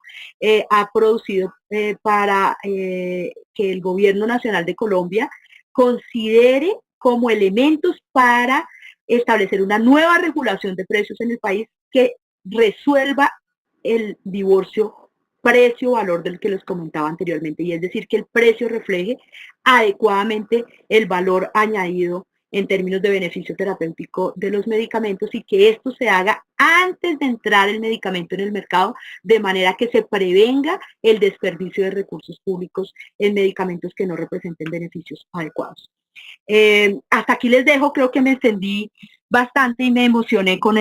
ha producido para que el Gobierno Nacional de Colombia considere como elementos para establecer una nueva regulación de precios en el país que resuelva el divorcio precio-valor del que les comentaba anteriormente, y es decir, que el precio refleje adecuadamente el valor añadido en términos de beneficio terapéutico de los medicamentos, y que esto se haga antes de entrar el medicamento en el mercado, de manera que se prevenga el desperdicio de recursos públicos en medicamentos que no representen beneficios adecuados. Hasta aquí les dejo, creo que me extendí bastante y me emocioné con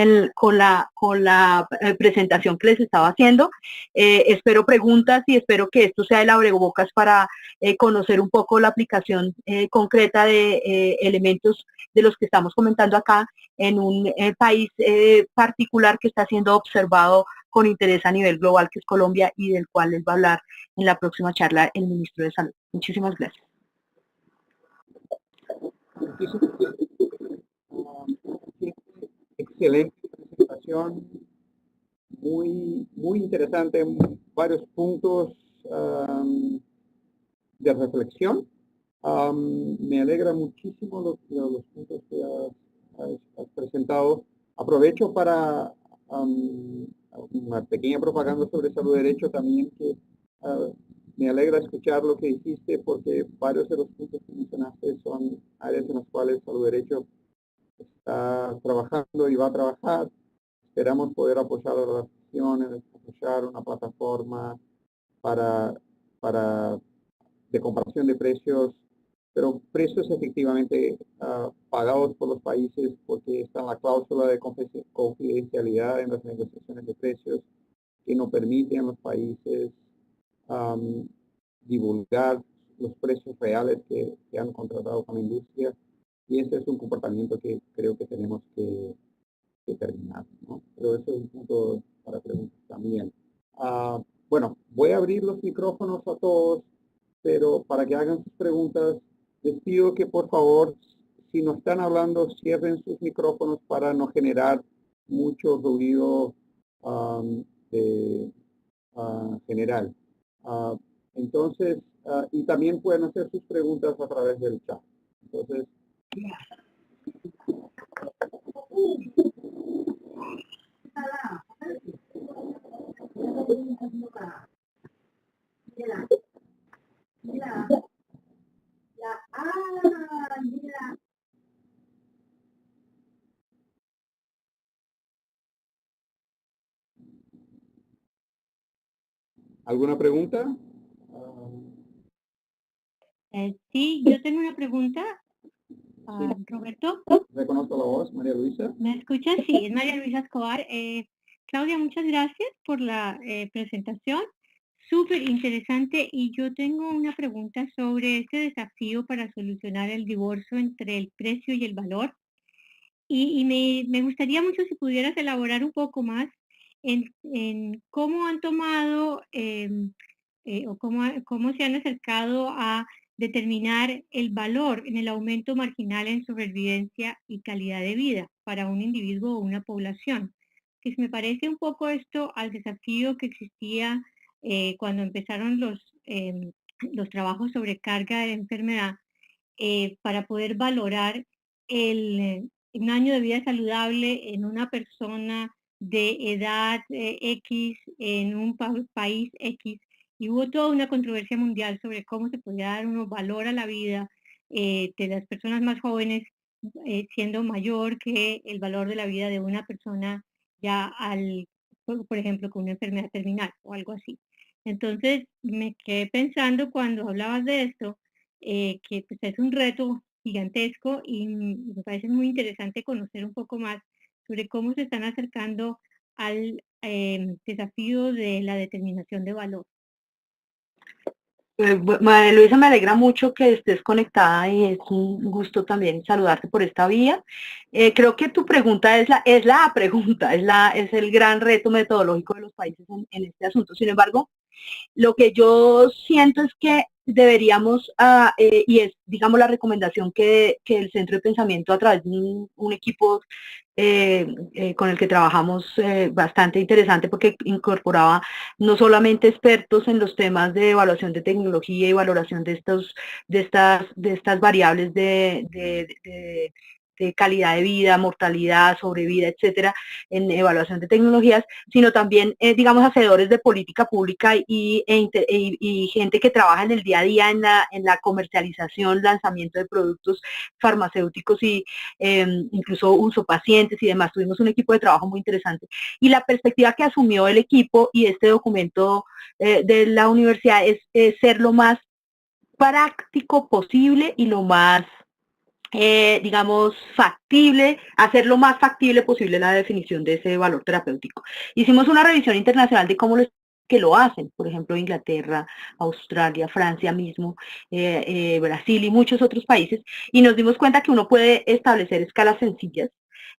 la presentación que les estaba haciendo. Espero preguntas y espero que esto sea el abrebocas para conocer un poco la aplicación concreta de elementos de los que estamos comentando acá en un país particular que está siendo observado con interés a nivel global, que es Colombia, y del cual les va a hablar en la próxima charla el Ministro de Salud. Muchísimas gracias. Excelente presentación, muy interesante, varios puntos de reflexión. Me alegra muchísimo los puntos que has presentado. Aprovecho para una pequeña propaganda sobre salud y derecho también, que me alegra escuchar lo que dijiste, porque varios de los puntos que mencionaste son áreas en las cuales salud y derecho está trabajando y va a trabajar. Esperamos poder apoyar a las acciones, apoyar una plataforma para de comparación de precios, pero precios efectivamente pagados por los países, porque está en la cláusula de confidencialidad en las negociaciones de precios, que no permiten a los países divulgar los precios reales que han contratado con la industria, y ese es un comportamiento que creo que tenemos que terminar, ¿no? Pero eso es un punto para preguntas también. Bueno, voy a abrir los micrófonos a todos, pero para que hagan sus preguntas, les pido que por favor, si no están hablando, cierren sus micrófonos para no generar mucho ruido general. Entonces, y también pueden hacer sus preguntas a través del chat. Entonces, ¿Alguna pregunta? Sí, yo tengo una pregunta. Sí. Roberto. Reconozco la voz, María Luisa. ¿Me escuchas? Sí, es María Luisa Escobar. Claudia, muchas gracias por la presentación. Súper interesante. Y yo tengo una pregunta sobre este desafío para solucionar el divorcio entre el precio y el valor. Y me gustaría mucho si pudieras elaborar un poco más en cómo han tomado o cómo se han acercado a determinar el valor en el aumento marginal en sobrevivencia y calidad de vida para un individuo o una población. Que me parece un poco esto al desafío que existía cuando empezaron los trabajos sobre carga de enfermedad para poder valorar un año de vida saludable en una persona de edad X en un país X. Y hubo toda una controversia mundial sobre cómo se podía dar un valor a la vida de las personas más jóvenes siendo mayor que el valor de la vida de una persona ya por ejemplo, con una enfermedad terminal o algo así. Entonces me quedé pensando cuando hablabas de esto, que pues, es un reto gigantesco y me parece muy interesante conocer un poco más sobre cómo se están acercando al desafío de la determinación de valor. María Luisa, me alegra mucho que estés conectada y es un gusto también saludarte por esta vía. Creo que tu pregunta es la pregunta, es el gran reto metodológico de los países en este asunto. Sin embargo, lo que yo siento es que deberíamos, y es, digamos, la recomendación que el Centro de Pensamiento a través de un equipo con el que trabajamos bastante interesante porque incorporaba no solamente expertos en los temas de evaluación de tecnología y valoración de estas variables de calidad de vida, mortalidad, sobrevida, etcétera, en evaluación de tecnologías, sino también, digamos, hacedores de política pública y gente que trabaja en el día a día en la comercialización, lanzamiento de productos farmacéuticos y incluso uso pacientes y demás. Tuvimos un equipo de trabajo muy interesante. Y la perspectiva que asumió el equipo y este documento de la universidad es ser lo más práctico posible y lo más digamos, factible, hacer lo más factible posible la definición de ese valor terapéutico. Hicimos una revisión internacional de cómo que lo hacen, por ejemplo, Inglaterra, Australia, Francia mismo, Brasil y muchos otros países, y nos dimos cuenta que uno puede establecer escalas sencillas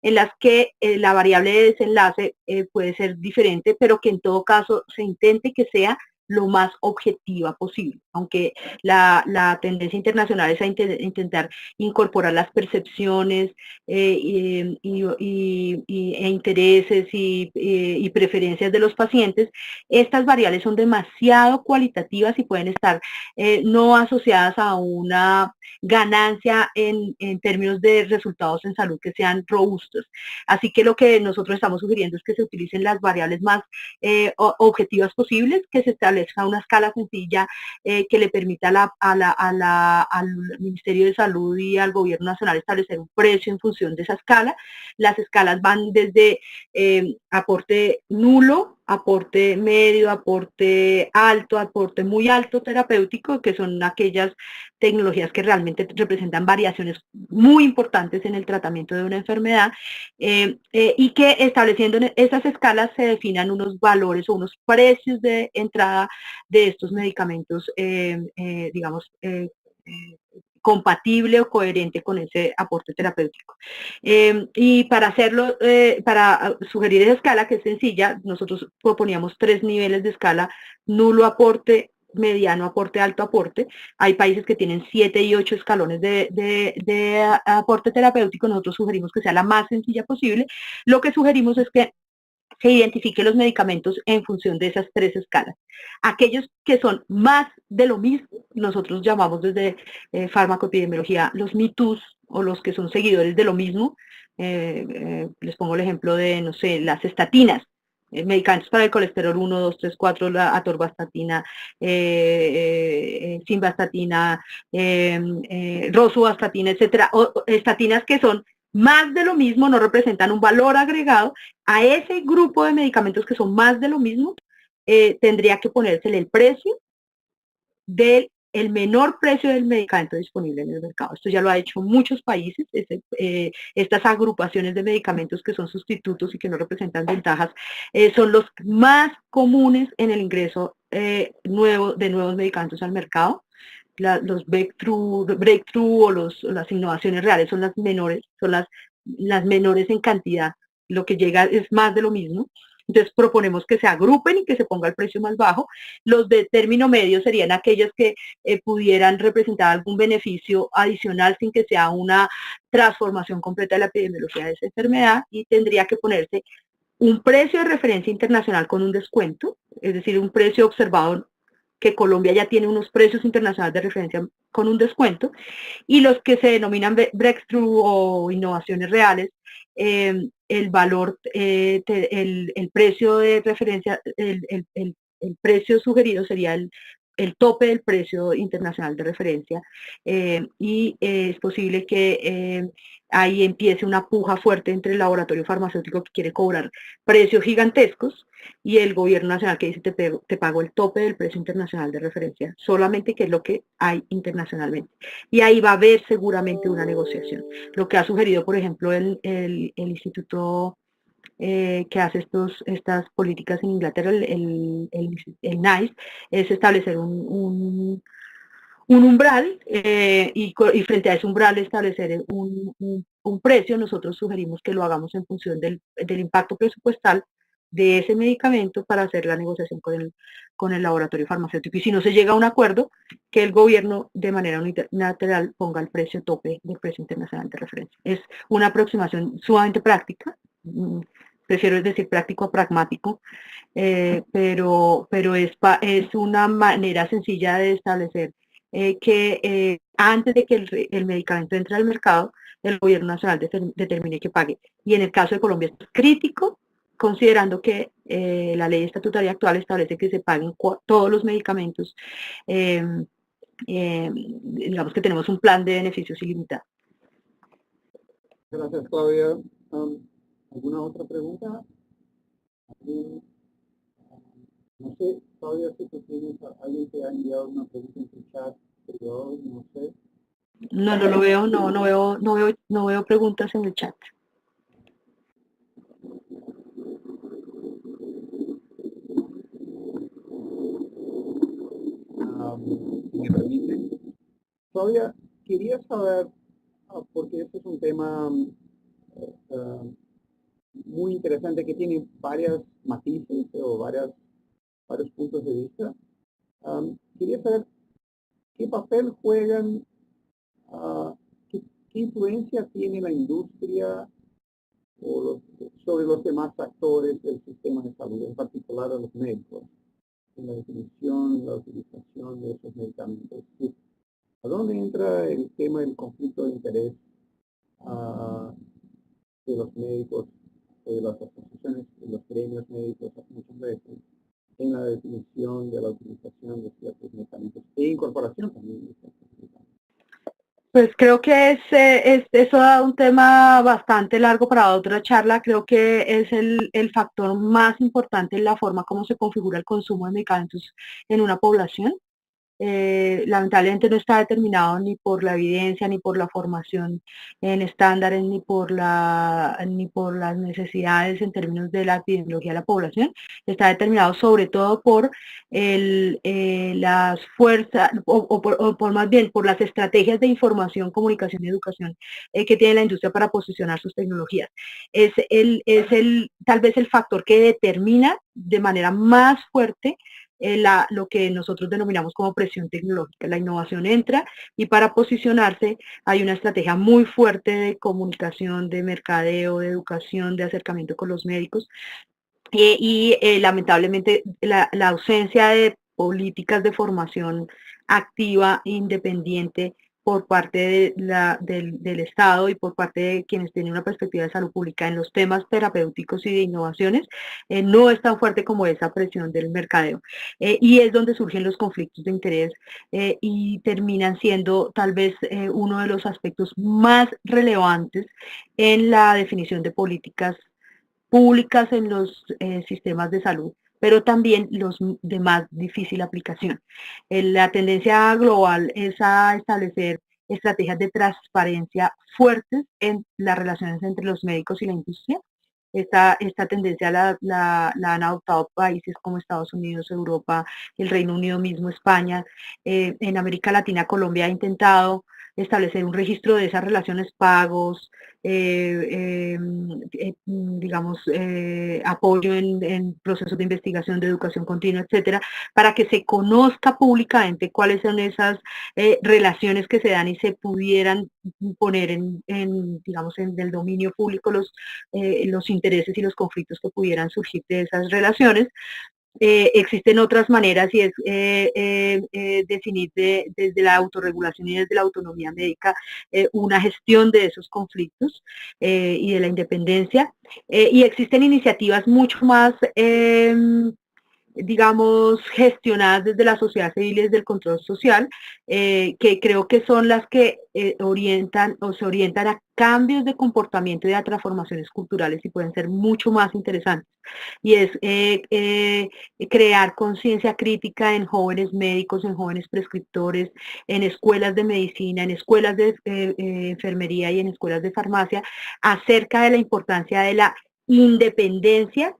en las que la variable de desenlace puede ser diferente, pero que en todo caso se intente que sea lo más objetiva posible, aunque la tendencia internacional es a intentar incorporar las percepciones e intereses y preferencias de los pacientes. Estas variables son demasiado cualitativas y pueden estar no asociadas a una ganancia en términos de resultados en salud que sean robustos. Así que lo que nosotros estamos sugiriendo es que se utilicen las variables más objetivas posibles, que se establezca una escala sencilla que le permita al Ministerio de Salud y al Gobierno Nacional establecer un precio en función de esa escala. Las escalas van desde aporte nulo, aporte medio, aporte alto, aporte muy alto terapéutico, que son aquellas tecnologías que realmente representan variaciones muy importantes en el tratamiento de una enfermedad, y que estableciendo esas escalas se definan unos valores o unos precios de entrada de estos medicamentos, digamos, compatible o coherente con ese aporte terapéutico. Y para hacerlo, para sugerir esa escala, que es sencilla, nosotros proponíamos 3 niveles de escala: nulo aporte, mediano aporte, alto aporte. Hay países que tienen 7 y 8 escalones de aporte terapéutico. Nosotros sugerimos que sea la más sencilla posible. Lo que sugerimos es que se identifique los medicamentos en función de esas 3 escalas. Aquellos que son más de lo mismo, nosotros llamamos desde farmacoepidemiología los MeToos, o los que son seguidores de lo mismo. Les pongo el ejemplo de, no sé, las estatinas. Medicamentos para el colesterol 1, 2, 3, 4, la atorvastatina, simvastatina, rosuvastatina, etcétera, o estatinas que son más de lo mismo, no representan un valor agregado. A ese grupo de medicamentos que son más de lo mismo, tendría que ponérsele el precio del el menor precio del medicamento disponible en el mercado. Esto ya lo ha hecho muchos países. Estas agrupaciones de medicamentos que son sustitutos y que no representan ventajas son los más comunes en el ingreso de nuevos medicamentos al mercado. Los breakthrough o las innovaciones reales son las menores, las menores en cantidad. Lo que llega es más de lo mismo. Entonces proponemos que se agrupen y que se ponga el precio más bajo. Los de término medio serían aquellos que pudieran representar algún beneficio adicional sin que sea una transformación completa de la epidemiología de esa enfermedad, y tendría que ponerse un precio de referencia internacional con un descuento, es decir, un precio observado, que Colombia ya tiene unos precios internacionales de referencia con un descuento, y los que se denominan breakthrough o innovaciones reales, el valor, el precio de referencia, el precio sugerido sería el tope del precio internacional de referencia, y es posible que ahí empiece una puja fuerte entre el laboratorio farmacéutico que quiere cobrar precios gigantescos y el gobierno nacional que dice te pago el tope del precio internacional de referencia, solamente que es lo que hay internacionalmente. Y ahí va a haber seguramente una negociación. Lo que ha sugerido, por ejemplo, el instituto que hace estas políticas en Inglaterra, el NICE, es establecer un umbral y frente a ese umbral establecer un precio. Nosotros sugerimos que lo hagamos en función del impacto presupuestal de ese medicamento para hacer la negociación con el laboratorio farmacéutico. Y si no se llega a un acuerdo, que el gobierno de manera unilateral ponga el precio tope del precio internacional de referencia. Es una aproximación sumamente práctica, prefiero decir práctico a pragmático, pero es una manera sencilla de establecer que antes de que el medicamento entre al mercado, el gobierno nacional determine que pague. Y en el caso de Colombia es crítico, considerando que la ley estatutaria actual establece que se paguen todos los medicamentos. Digamos que tenemos un plan de beneficios ilimitado. Gracias, Claudia. ¿Alguna otra pregunta? No sé, Claudia, si tú tienes alguien que ha enviado una pregunta en tu chat, pero no sé. No lo veo, no veo preguntas en el chat. Si me permiten. Claudia, quería saber, porque este es un tema muy interesante que tiene varias matices o varios puntos de vista. Quería saber qué papel juegan, qué influencia tiene la industria sobre los demás actores del sistema de salud, en particular a los médicos, en la definición, la utilización de esos medicamentos. ¿A dónde entra el tema del conflicto de interés de los médicos, de las asociaciones, de los gremios médicos, muchas veces, en la definición de la utilización de ciertos medicamentos e incorporación también de ciertos medicamentos? Pues creo que eso da un tema bastante largo para otra charla. Creo que es el factor más importante en la forma como se configura el consumo de medicamentos en una población. Lamentablemente no está determinado ni por la evidencia, ni por la formación en estándares, ni por las necesidades en términos de la epidemiología de la población. Está determinado sobre todo por las fuerzas, o por más bien por las estrategias de información, comunicación y educación que tiene la industria para posicionar sus tecnologías. Es tal vez el factor que determina de manera más fuerte lo que nosotros denominamos como presión tecnológica. La innovación entra y para posicionarse hay una estrategia muy fuerte de comunicación, de mercadeo, de educación, de acercamiento con los médicos, y lamentablemente la ausencia de políticas de formación activa, independiente, por parte del Estado y por parte de quienes tienen una perspectiva de salud pública en los temas terapéuticos y de innovaciones, no es tan fuerte como esa presión del mercadeo. Y es donde surgen los conflictos de interés y terminan siendo tal vez uno de los aspectos más relevantes en la definición de políticas públicas en los sistemas de salud, pero también los de más difícil aplicación. La tendencia global es a establecer estrategias de transparencia fuertes en las relaciones entre los médicos y la industria. Esta tendencia la han adoptado países como Estados Unidos, Europa, el Reino Unido mismo, España. En América Latina, Colombia ha intentado establecer un registro de esas relaciones, pagos, digamos, apoyo en procesos de investigación, de educación continua, etcétera, para que se conozca públicamente cuáles son esas relaciones que se dan y se pudieran poner digamos, en el dominio público los intereses y los conflictos que pudieran surgir de esas relaciones. Existen otras maneras y es definir desde la autorregulación y desde la autonomía médica una gestión de esos conflictos y de la independencia. Y existen iniciativas mucho más digamos, gestionadas desde la sociedad civil y desde el control social, que creo que son las que orientan o se orientan a cambios de comportamiento y a transformaciones culturales y pueden ser mucho más interesantes. Y es crear conciencia crítica en jóvenes médicos, en jóvenes prescriptores, en escuelas de medicina, en escuelas de enfermería y en escuelas de farmacia, acerca de la importancia de la independencia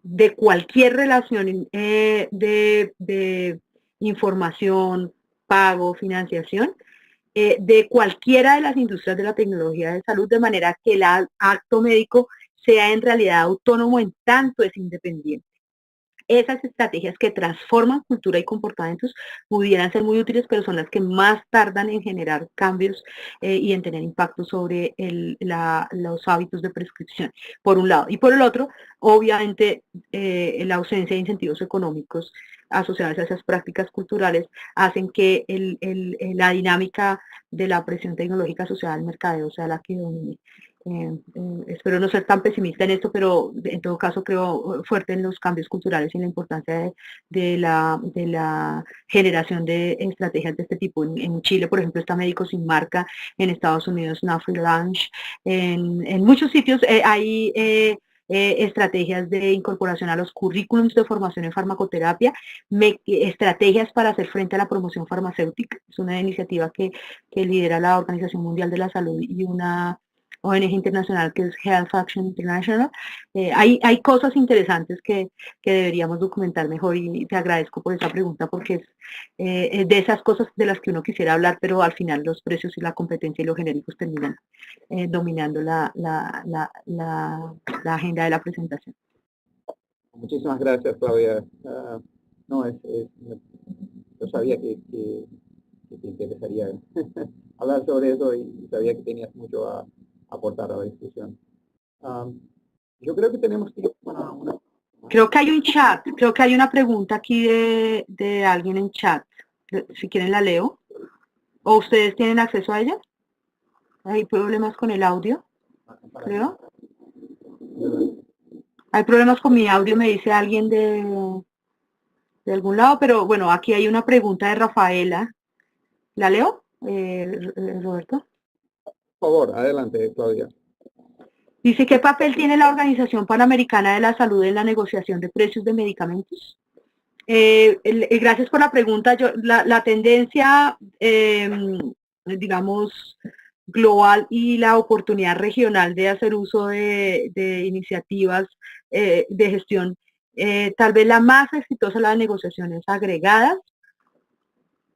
de cualquier relación de información, pago, financiación, de cualquiera de las industrias de la tecnología de salud, de manera que el acto médico sea en realidad autónomo en tanto es independiente. Esas estrategias que transforman cultura y comportamientos pudieran ser muy útiles, pero son las que más tardan en generar cambios y en tener impacto sobre los hábitos de prescripción, por un lado. Y por el otro, obviamente, la ausencia de incentivos económicos asociados a esas prácticas culturales hacen que la dinámica de la presión tecnológica asociada al mercadeo sea la que domine. Espero no ser tan pesimista en esto, pero en todo caso creo fuerte en los cambios culturales y en la importancia de la generación de estrategias de este tipo. En Chile, por ejemplo, está Médicos Sin Marca, en Estados Unidos, Free Lunch, en muchos sitios hay estrategias de incorporación a los currículums de formación en farmacoterapia, estrategias para hacer frente a la promoción farmacéutica. Es una iniciativa que lidera la Organización Mundial de la Salud y una ONG internacional que es Health Action International. Hay cosas interesantes que deberíamos documentar mejor y te agradezco por esa pregunta porque es de esas cosas de las que uno quisiera hablar, pero al final los precios y la competencia y los genéricos terminan dominando la agenda de la presentación. Muchísimas gracias, Claudia. Yo sabía que te interesaría hablar sobre eso y sabía que tenías mucho a aportar a la discusión. Yo creo que tenemos tiempo para una... Creo que hay un chat, creo que hay una pregunta aquí de alguien en chat. Si quieren la leo. ¿O ustedes tienen acceso a ella? ¿Hay problemas con el audio? Creo. Hay problemas con mi audio, me dice alguien de algún lado, pero bueno, aquí hay una pregunta de Rafaela. ¿La leo, Roberto? Por favor, adelante, Claudia. Dice, ¿qué papel tiene la Organización Panamericana de la Salud en la negociación de precios de medicamentos? Gracias por la pregunta. La tendencia, digamos, global y la oportunidad regional de hacer uso de iniciativas de gestión, tal vez la más exitosa, las negociaciones agregadas,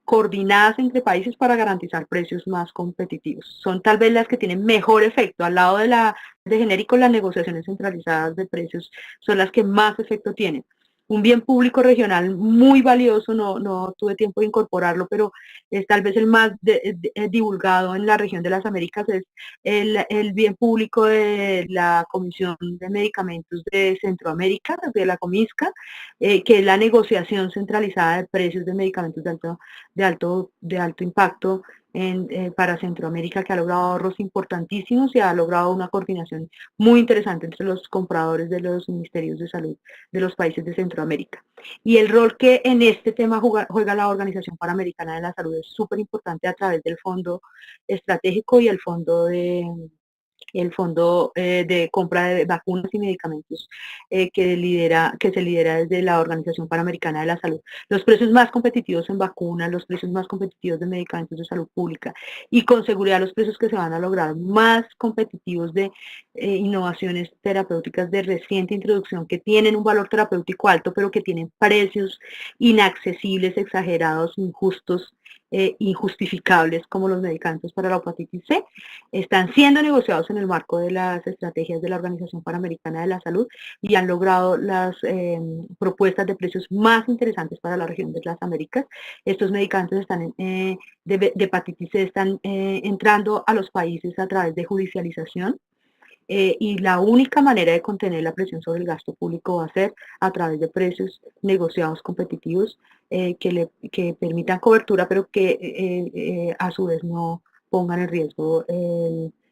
coordinadas entre países para garantizar precios más competitivos. Son tal vez las que tienen mejor efecto. Al lado de genéricos, las negociaciones centralizadas de precios son las que más efecto tienen. Un bien público regional muy valioso, no tuve tiempo de incorporarlo, pero es tal vez el más divulgado en la región de las Américas, es el bien público de la Comisión de Medicamentos de Centroamérica, de la Comisca, que es la negociación centralizada de precios de medicamentos de alto impacto para Centroamérica, que ha logrado ahorros importantísimos y ha logrado una coordinación muy interesante entre los compradores de los ministerios de salud de los países de Centroamérica. Y el rol que en este tema juega la Organización Panamericana de la Salud es súper importante a través del Fondo Estratégico y el Fondo de el fondo de compra de vacunas y medicamentos que se lidera desde la Organización Panamericana de la Salud. Los precios más competitivos en vacunas, los precios más competitivos de medicamentos de salud pública y con seguridad los precios que se van a lograr más competitivos de innovaciones terapéuticas de reciente introducción que tienen un valor terapéutico alto, pero que tienen precios inaccesibles, exagerados, injustos, injustificables, como los medicamentos para la hepatitis C, están siendo negociados en el marco de las estrategias de la Organización Panamericana de la Salud y han logrado las propuestas de precios más interesantes para la región de las Américas. Estos medicamentos están de hepatitis C están entrando a los países a través de judicialización. Y la única manera de contener la presión sobre el gasto público va a ser a través de precios negociados competitivos que permitan cobertura, pero que a su vez no pongan en riesgo,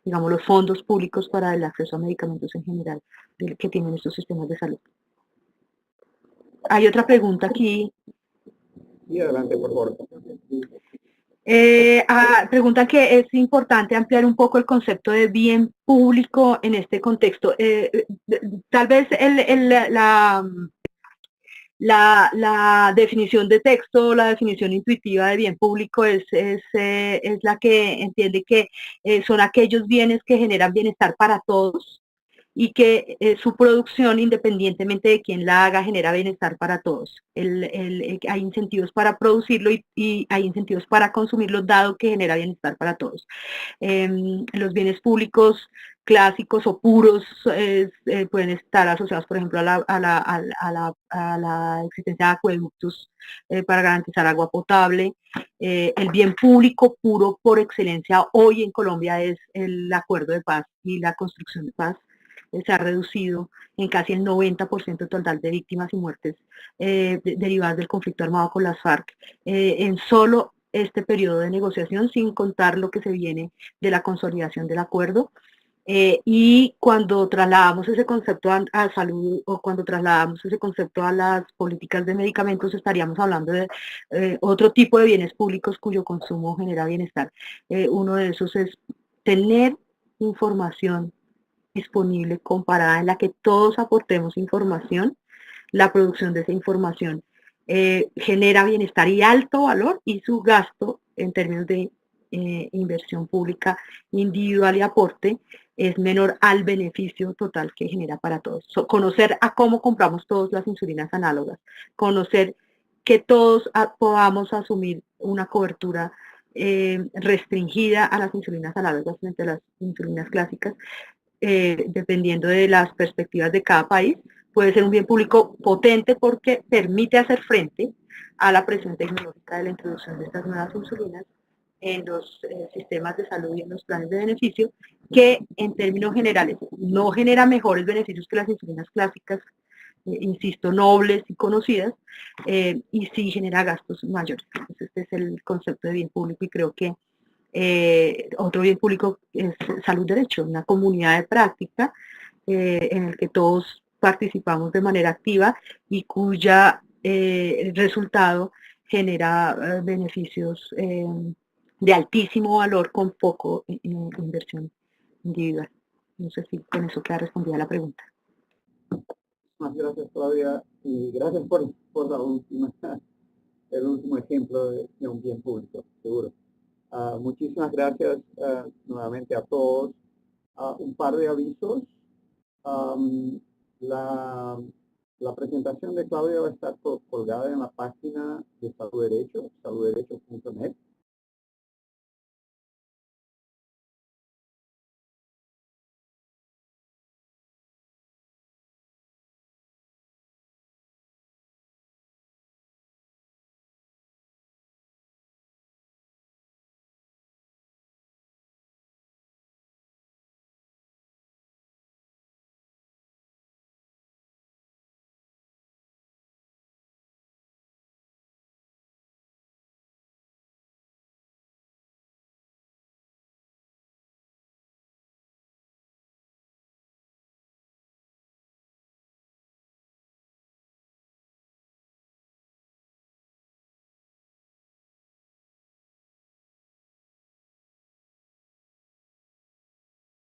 digamos, los fondos públicos para el acceso a medicamentos en general que tienen estos sistemas de salud. Hay otra pregunta aquí. Sí, adelante, por favor. Pregunta que es importante ampliar un poco el concepto de bien público en este contexto. Tal vez la definición de texto, la definición intuitiva de bien público es la que entiende que son aquellos bienes que generan bienestar para todos y que su producción, independientemente de quién la haga, genera bienestar para todos. Hay incentivos para producirlo y hay incentivos para consumirlo, dado que genera bienestar para todos. Los bienes públicos clásicos o puros pueden estar asociados, por ejemplo, a la existencia de acueductos para garantizar agua potable. El bien público puro por excelencia hoy en Colombia es el acuerdo de paz y la construcción de paz. Se ha reducido en casi el 90% total de víctimas y muertes derivadas del conflicto armado con las FARC. En solo este periodo de negociación, sin contar lo que se viene de la consolidación del acuerdo. Y cuando trasladamos ese concepto a salud o cuando trasladamos ese concepto a las políticas de medicamentos, estaríamos hablando de otro tipo de bienes públicos cuyo consumo genera bienestar. Uno de esos es tener información disponible, comparada, en la que todos aportemos información. La producción de esa información genera bienestar y alto valor, y su gasto en términos de inversión pública individual y aporte es menor al beneficio total que genera para todos. Conocer a cómo compramos todas las insulinas análogas, conocer que todos podamos asumir una cobertura restringida a las insulinas análogas frente a las insulinas clásicas, dependiendo de las perspectivas de cada país, puede ser un bien público potente porque permite hacer frente a la presión tecnológica de la introducción de estas nuevas insulinas en los sistemas de salud y en los planes de beneficio, que en términos generales no genera mejores beneficios que las insulinas clásicas, insisto, nobles y conocidas, y sí genera gastos mayores. Entonces, este es el concepto de bien público, y creo que otro bien público es salud derecho, una comunidad de práctica en el que todos participamos de manera activa y cuya resultado genera beneficios de altísimo valor con poco inversión individual. No sé si con eso queda respondida la pregunta. Muchas gracias, Claudia, y gracias por el último ejemplo de un bien público, seguro. Muchísimas gracias nuevamente a todos. Un par de avisos. La presentación de Claudia va a estar colgada en la página de Salud Derecho, saludderecho.net.